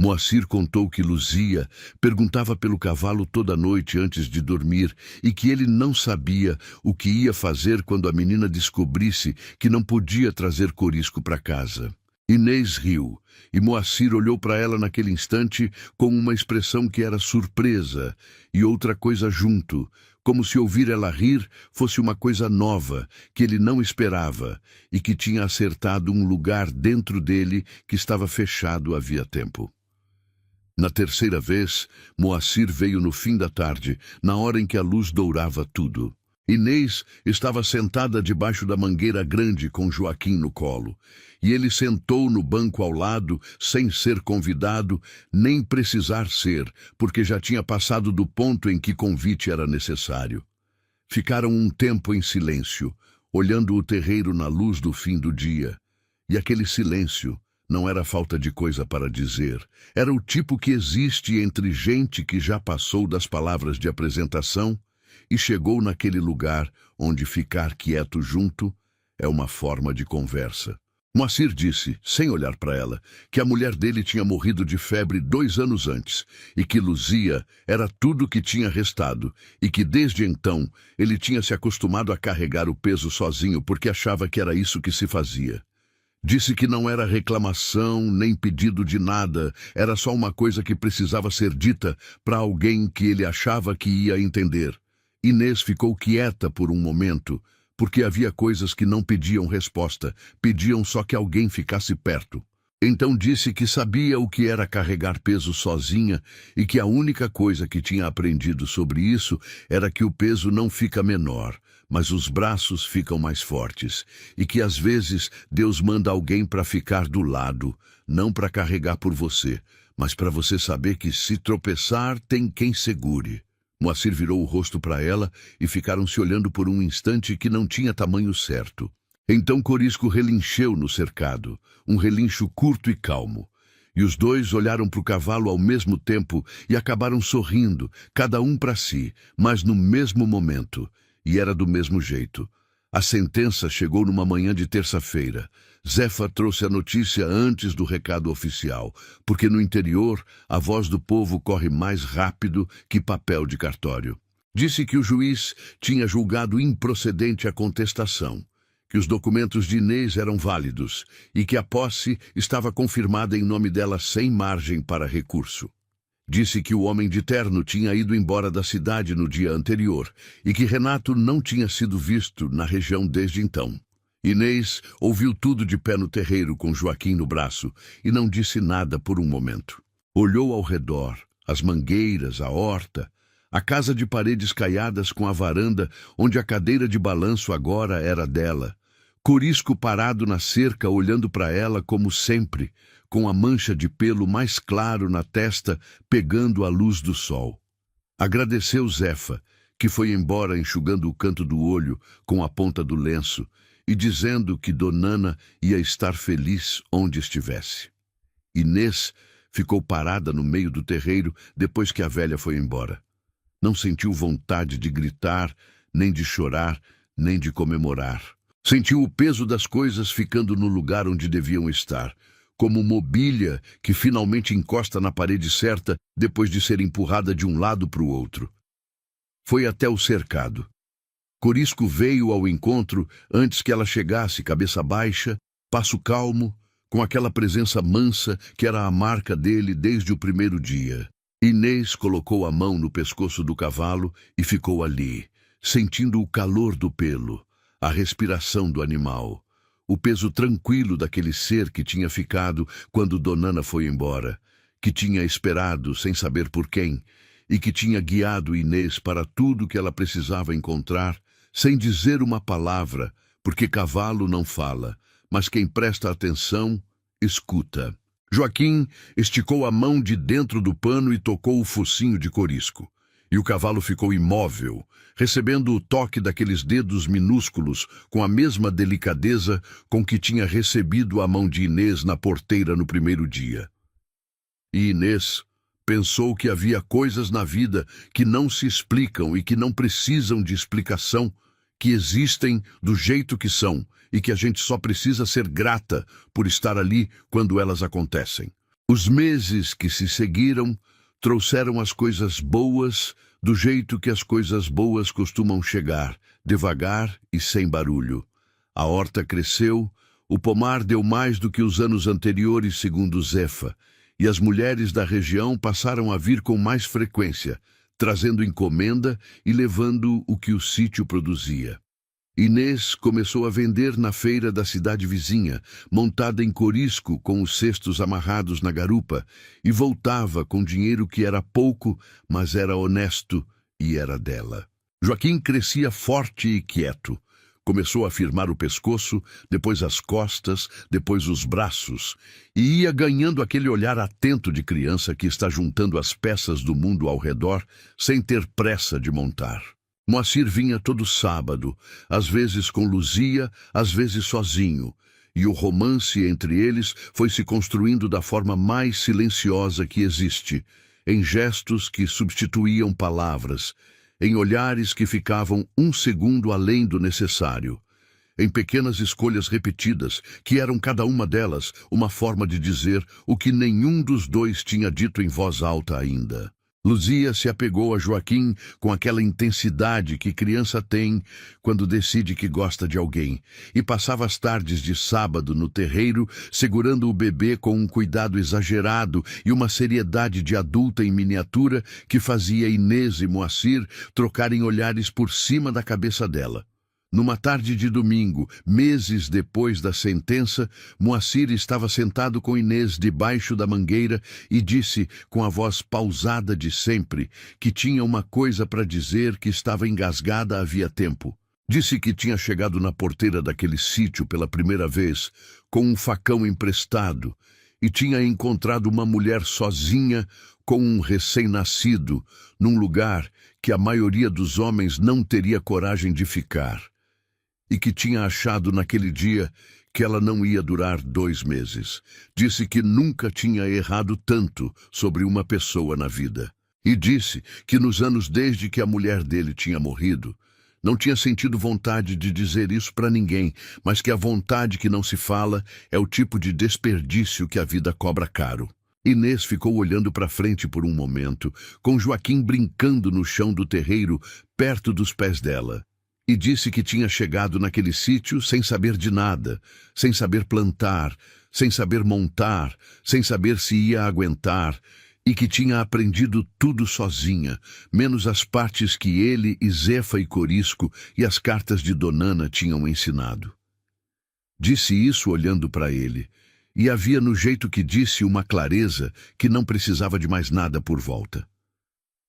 [SPEAKER 1] Moacir contou que Luzia perguntava pelo cavalo toda noite antes de dormir e que ele não sabia o que ia fazer quando a menina descobrisse que não podia trazer Corisco para casa. Inês riu e Moacir olhou para ela naquele instante com uma expressão que era surpresa e outra coisa junto, como se ouvir ela rir fosse uma coisa nova que ele não esperava e que tinha acertado um lugar dentro dele que estava fechado havia tempo. Na terceira vez, Moacir veio no fim da tarde, na hora em que a luz dourava tudo. Inês estava sentada debaixo da mangueira grande com Joaquim no colo, e ele sentou no banco ao lado, sem ser convidado, nem precisar ser, porque já tinha passado do ponto em que convite era necessário. Ficaram um tempo em silêncio, olhando o terreiro na luz do fim do dia, e aquele silêncio não era falta de coisa para dizer, era o tipo que existe entre gente que já passou das palavras de apresentação e chegou naquele lugar onde ficar quieto junto é uma forma de conversa. Moacir disse, sem olhar para ela, que a mulher dele tinha morrido de febre 2 anos antes e que Luzia era tudo que tinha restado e que desde então ele tinha se acostumado a carregar o peso sozinho porque achava que era isso que se fazia. Disse que não era reclamação nem pedido de nada, era só uma coisa que precisava ser dita para alguém que ele achava que ia entender. Inês ficou quieta por um momento, porque havia coisas que não pediam resposta, pediam só que alguém ficasse perto. Então disse que sabia o que era carregar peso sozinha e que a única coisa que tinha aprendido sobre isso era que o peso não fica menor, mas os braços ficam mais fortes, e que às vezes Deus manda alguém para ficar do lado, não para carregar por você, mas para você saber que se tropeçar tem quem segure. Moacir virou o rosto para ela e ficaram se olhando por um instante que não tinha tamanho certo. Então Corisco relincheu no cercado, um relincho curto e calmo. E os dois olharam para o cavalo ao mesmo tempo e acabaram sorrindo, cada um para si, mas no mesmo momento. E era do mesmo jeito. A sentença chegou numa manhã de terça-feira. Zefa trouxe a notícia antes do recado oficial, porque no interior a voz do povo corre mais rápido que papel de cartório. Disse que o juiz tinha julgado improcedente a contestação, que os documentos de Inês eram válidos e que a posse estava confirmada em nome dela sem margem para recurso. Disse que o homem de terno tinha ido embora da cidade no dia anterior e que Renato não tinha sido visto na região desde então. Inês ouviu tudo de pé no terreiro com Joaquim no braço e não disse nada por um momento. Olhou ao redor, as mangueiras, a horta, a casa de paredes caiadas com a varanda onde a cadeira de balanço agora era dela. Corisco parado na cerca olhando para ela como sempre, com a mancha de pelo mais claro na testa pegando a luz do sol. Agradeceu Zefa, que foi embora enxugando o canto do olho com a ponta do lenço e dizendo que Donana ia estar feliz onde estivesse. Inês ficou parada no meio do terreiro depois que a velha foi embora. Não sentiu vontade de gritar, nem de chorar, nem de comemorar. Sentiu o peso das coisas ficando no lugar onde deviam estar, como mobília que finalmente encosta na parede certa depois de ser empurrada de um lado para o outro. Foi até o cercado. Corisco veio ao encontro antes que ela chegasse, cabeça baixa, passo calmo, com aquela presença mansa que era a marca dele desde o primeiro dia. Inês colocou a mão no pescoço do cavalo e ficou ali, sentindo o calor do pelo, a respiração do animal, o peso tranquilo daquele ser que tinha ficado quando Donana foi embora, que tinha esperado sem saber por quem, e que tinha guiado Inês para tudo que ela precisava encontrar, sem dizer uma palavra, porque cavalo não fala, mas quem presta atenção, escuta. Joaquim esticou a mão de dentro do pano e tocou o focinho de Corisco. E o cavalo ficou imóvel, recebendo o toque daqueles dedos minúsculos com a mesma delicadeza com que tinha recebido a mão de Inês na porteira no primeiro dia. E Inês pensou que havia coisas na vida que não se explicam e que não precisam de explicação, que existem do jeito que são e que a gente só precisa ser grata por estar ali quando elas acontecem. Os meses que se seguiram trouxeram as coisas boas do jeito que as coisas boas costumam chegar, devagar e sem barulho. A horta cresceu, o pomar deu mais do que os anos anteriores, segundo Zefa, e as mulheres da região passaram a vir com mais frequência, trazendo encomenda e levando o que o sítio produzia. Inês começou a vender na feira da cidade vizinha, montada em Corisco com os cestos amarrados na garupa, e voltava com dinheiro que era pouco, mas era honesto e era dela. Joaquim crescia forte e quieto. Começou a firmar o pescoço, depois as costas, depois os braços, e ia ganhando aquele olhar atento de criança que está juntando as peças do mundo ao redor, sem ter pressa de montar. Moacir vinha todo sábado, às vezes com Luzia, às vezes sozinho, e o romance entre eles foi se construindo da forma mais silenciosa que existe, em gestos que substituíam palavras, em olhares que ficavam um segundo além do necessário, em pequenas escolhas repetidas, que eram cada uma delas uma forma de dizer o que nenhum dos dois tinha dito em voz alta ainda. Luzia se apegou a Joaquim com aquela intensidade que criança tem quando decide que gosta de alguém, e passava as tardes de sábado no terreiro segurando o bebê com um cuidado exagerado e uma seriedade de adulta em miniatura que fazia Inês e Moacir trocarem olhares por cima da cabeça dela. Numa tarde de domingo, meses depois da sentença, Moacir estava sentado com Inês debaixo da mangueira e disse, com a voz pausada de sempre, que tinha uma coisa para dizer que estava engasgada havia tempo. Disse que tinha chegado na porteira daquele sítio pela primeira vez, com um facão emprestado, e tinha encontrado uma mulher sozinha com um recém-nascido, num lugar que a maioria dos homens não teria coragem de ficar. E que tinha achado naquele dia que ela não ia durar 2 meses. Disse que nunca tinha errado tanto sobre uma pessoa na vida. E disse que nos anos desde que a mulher dele tinha morrido, Não tinha sentido vontade de dizer isso para ninguém, mas que a vontade que não se fala é o tipo de desperdício que a vida cobra caro. Inês ficou olhando para frente por um momento, com Joaquim brincando no chão do terreiro, perto dos pés dela. E disse que tinha chegado naquele sítio sem saber de nada, sem saber plantar, sem saber montar, sem saber se ia aguentar, e que tinha aprendido tudo sozinha, menos as partes que ele e Zefa e Corisco e as cartas de Donana tinham ensinado. Disse isso olhando para ele, e havia no jeito que disse uma clareza que não precisava de mais nada por volta.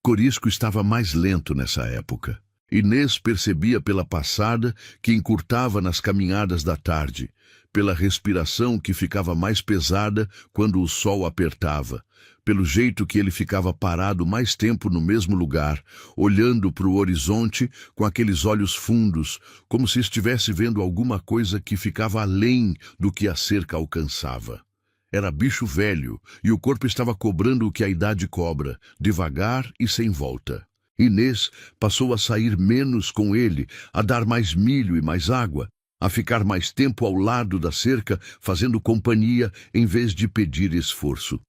[SPEAKER 1] Corisco estava mais lento nessa época. Inês percebia pela passada que encurtava nas caminhadas da tarde, pela respiração que ficava mais pesada quando o sol apertava, pelo jeito que ele ficava parado mais tempo no mesmo lugar, olhando para o horizonte com aqueles olhos fundos, como se estivesse vendo alguma coisa que ficava além do que a cerca alcançava. Era bicho velho, e o corpo estava cobrando o que a idade cobra, devagar e sem volta. Inês passou a sair menos com ele, a dar mais milho e mais água, a ficar mais tempo ao lado da cerca, fazendo companhia em vez de pedir esforço.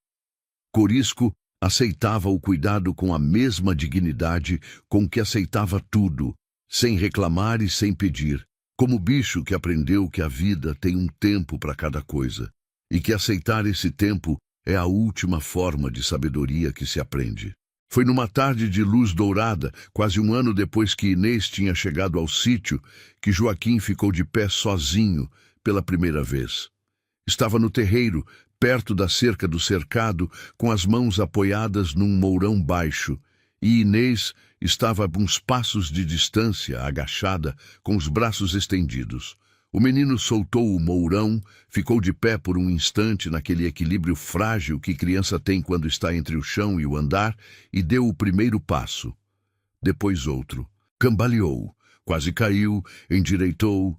[SPEAKER 1] Corisco aceitava o cuidado com a mesma dignidade com que aceitava tudo, sem reclamar e sem pedir, como bicho que aprendeu que a vida tem um tempo para cada coisa, e que aceitar esse tempo é a última forma de sabedoria que se aprende. Foi numa tarde de luz dourada, quase um ano depois que Inês tinha chegado ao sítio, que Joaquim ficou de pé sozinho pela primeira vez. Estava no terreiro, perto da cerca do cercado, com as mãos apoiadas num mourão baixo, e Inês estava a uns passos de distância, agachada, com os braços estendidos. O menino soltou o mourão, ficou de pé por um instante naquele equilíbrio frágil que criança tem quando está entre o chão e o andar, e deu o primeiro passo. Depois outro. Cambaleou, quase caiu, endireitou,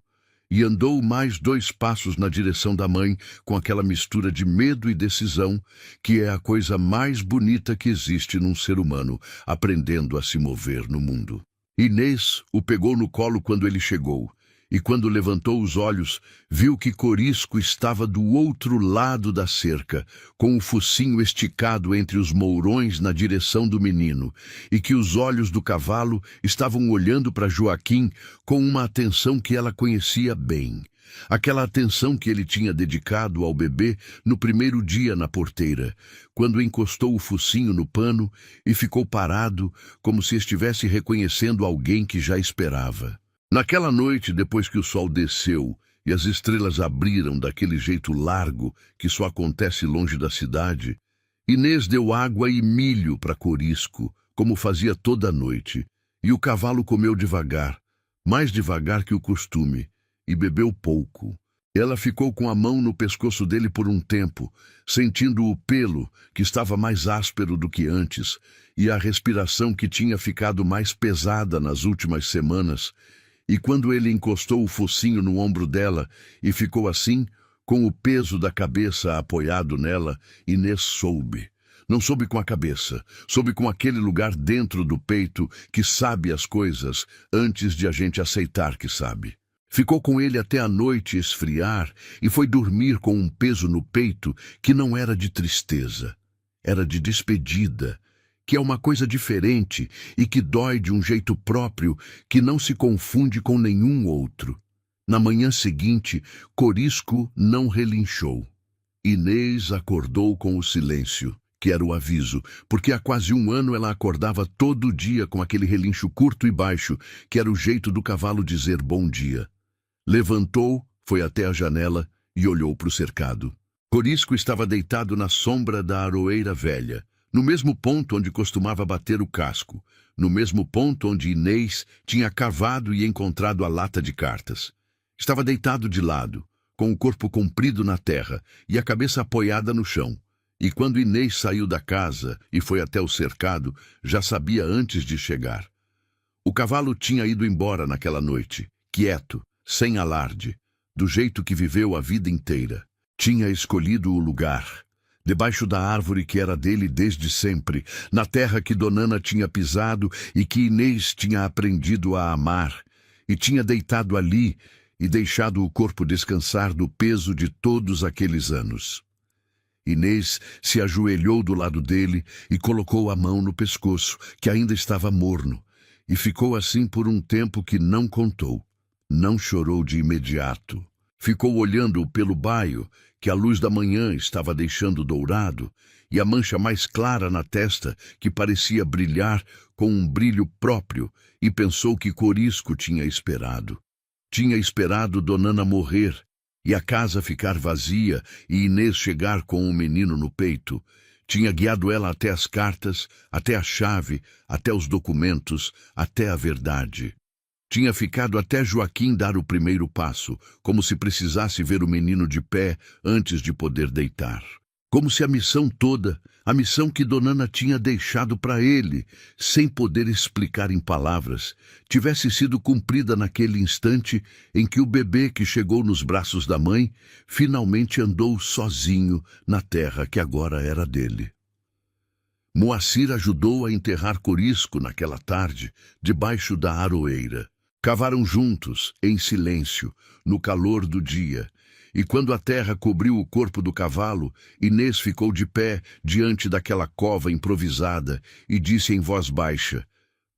[SPEAKER 1] e andou mais 2 passos na direção da mãe, com aquela mistura de medo e decisão, que é a coisa mais bonita que existe num ser humano, aprendendo a se mover no mundo. Inês o pegou no colo quando ele chegou, e quando levantou os olhos, viu que Corisco estava do outro lado da cerca, com o focinho esticado entre os mourões na direção do menino, e que os olhos do cavalo estavam olhando para Joaquim com uma atenção que ela conhecia bem. Aquela atenção que ele tinha dedicado ao bebê no primeiro dia na porteira, quando encostou o focinho no pano e ficou parado, como se estivesse reconhecendo alguém que já esperava. Naquela noite, depois que o sol desceu e as estrelas abriram daquele jeito largo que só acontece longe da cidade, Inês deu água e milho para Corisco, como fazia toda noite, e o cavalo comeu devagar, mais devagar que o costume, e bebeu pouco. Ela ficou com a mão no pescoço dele por um tempo, sentindo o pelo, que estava mais áspero do que antes, e a respiração que tinha ficado mais pesada nas últimas semanas. E quando ele encostou o focinho no ombro dela e ficou assim, com o peso da cabeça apoiado nela, Inês soube. Não soube com a cabeça, soube com aquele lugar dentro do peito que sabe as coisas antes de a gente aceitar que sabe. Ficou com ele até a noite esfriar e foi dormir com um peso no peito que não era de tristeza, era de despedida, que é uma coisa diferente e que dói de um jeito próprio que não se confunde com nenhum outro. Na manhã seguinte, Corisco não relinchou. Inês acordou com o silêncio, que era o aviso, porque há quase um ano ela acordava todo dia com aquele relincho curto e baixo, que era o jeito do cavalo dizer bom dia. Levantou, foi até a janela e olhou para o cercado. Corisco estava deitado na sombra da aroeira velha, no mesmo ponto onde costumava bater o casco, no mesmo ponto onde Inês tinha cavado e encontrado a lata de cartas. Estava deitado de lado, com o corpo comprido na terra e a cabeça apoiada no chão. E quando Inês saiu da casa e foi até o cercado, já sabia antes de chegar. O cavalo tinha ido embora naquela noite, quieto, sem alarde, do jeito que viveu a vida inteira. Tinha escolhido o lugar, debaixo da árvore que era dele desde sempre, na terra que Donana tinha pisado e que Inês tinha aprendido a amar, e tinha deitado ali e deixado o corpo descansar do peso de todos aqueles anos. Inês se ajoelhou do lado dele e colocou a mão no pescoço, que ainda estava morno, e ficou assim por um tempo que não contou. Não chorou de imediato. Ficou olhando pelo baio, que a luz da manhã estava deixando dourado, e a mancha mais clara na testa, que parecia brilhar com um brilho próprio, e pensou que Corisco tinha esperado. Tinha esperado Donana morrer, e a casa ficar vazia, e Inês chegar com o menino no peito. Tinha guiado ela até as cartas, até a chave, até os documentos, até a verdade. Tinha ficado até Joaquim dar o primeiro passo, como se precisasse ver o menino de pé antes de poder deitar. Como se a missão toda, a missão que Donana tinha deixado para ele, sem poder explicar em palavras, tivesse sido cumprida naquele instante em que o bebê que chegou nos braços da mãe finalmente andou sozinho na terra que agora era dele. Moacir ajudou a enterrar Corisco naquela tarde, debaixo da aroeira. Cavaram juntos, em silêncio, no calor do dia, e quando a terra cobriu o corpo do cavalo, Inês ficou de pé diante daquela cova improvisada e disse em voz baixa: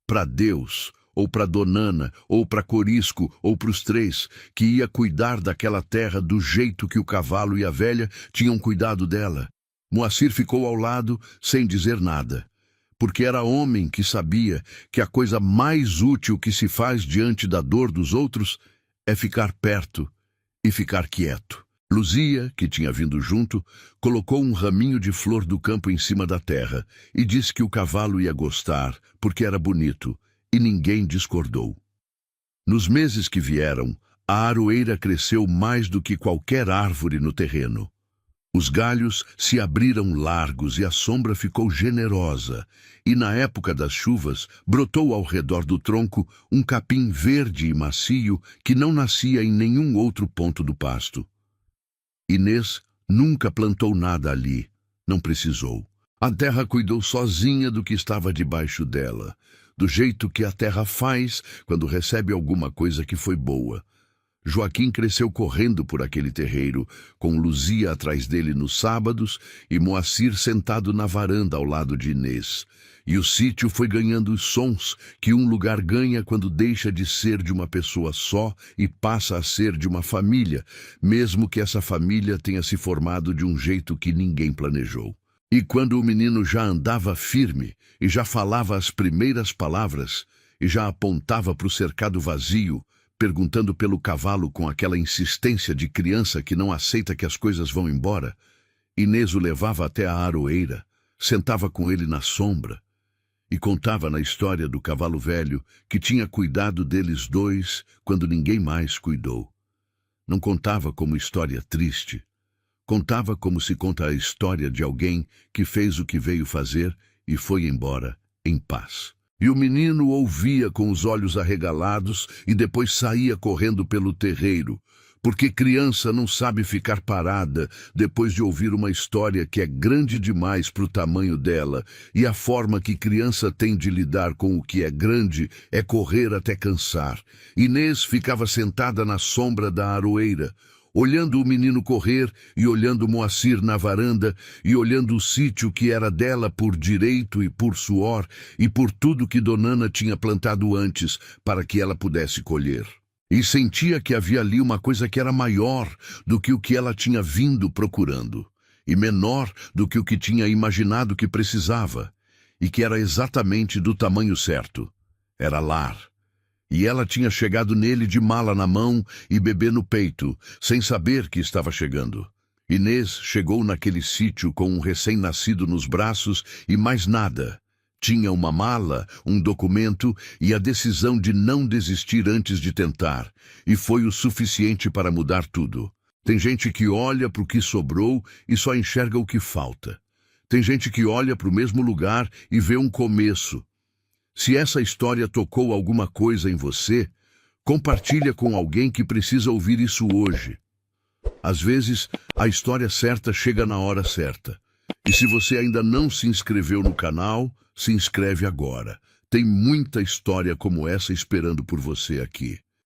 [SPEAKER 1] para Deus, ou para Donana, ou para Corisco, ou para os três, que ia cuidar daquela terra do jeito que o cavalo e a velha tinham cuidado dela. Moacir ficou ao lado, sem dizer nada, porque era homem que sabia que a coisa mais útil que se faz diante da dor dos outros é ficar perto e ficar quieto. Luzia, que tinha vindo junto, colocou um raminho de flor do campo em cima da terra e disse que o cavalo ia gostar, porque era bonito, e ninguém discordou. Nos meses que vieram, a aroeira cresceu mais do que qualquer árvore no terreno. Os galhos se abriram largos e a sombra ficou generosa, e na época das chuvas brotou ao redor do tronco um capim verde e macio que não nascia em nenhum outro ponto do pasto. Inês nunca plantou nada ali, não precisou. A terra cuidou sozinha do que estava debaixo dela, do jeito que a terra faz quando recebe alguma coisa que foi boa. Joaquim cresceu correndo por aquele terreiro, com Luzia atrás dele nos sábados e Moacir sentado na varanda ao lado de Inês. E o sítio foi ganhando os sons que um lugar ganha quando deixa de ser de uma pessoa só e passa a ser de uma família, mesmo que essa família tenha se formado de um jeito que ninguém planejou. E quando o menino já andava firme e já falava as primeiras palavras e já apontava para o cercado vazio, perguntando pelo cavalo com aquela insistência de criança que não aceita que as coisas vão embora, Inês o levava até a aroeira, sentava com ele na sombra e contava na história do cavalo velho que tinha cuidado deles dois quando ninguém mais cuidou. Não contava como história triste, contava como se conta a história de alguém que fez o que veio fazer e foi embora em paz. E o menino ouvia com os olhos arregalados e depois saía correndo pelo terreiro, porque criança não sabe ficar parada depois de ouvir uma história que é grande demais para o tamanho dela, e a forma que criança tem de lidar com o que é grande é correr até cansar. Inês ficava sentada na sombra da aroeira, olhando o menino correr e olhando Moacir na varanda e olhando o sítio que era dela por direito e por suor e por tudo que Donana tinha plantado antes para que ela pudesse colher. E sentia que havia ali uma coisa que era maior do que o que ela tinha vindo procurando e menor do que o que tinha imaginado que precisava e que era exatamente do tamanho certo. Era lar. E ela tinha chegado nele de mala na mão e bebê no peito, sem saber que estava chegando. Inês chegou naquele sítio com um recém-nascido nos braços e mais nada. Tinha uma mala, um documento e a decisão de não desistir antes de tentar, e foi o suficiente para mudar tudo. Tem gente que olha para o que sobrou e só enxerga o que falta. Tem gente que olha para o mesmo lugar e vê um começo. Se essa história tocou alguma coisa em você, compartilha com alguém que precisa ouvir isso hoje. Às vezes, a história certa chega na hora certa. E se você ainda não se inscreveu no canal, se inscreve agora. Tem muita história como essa esperando por você aqui.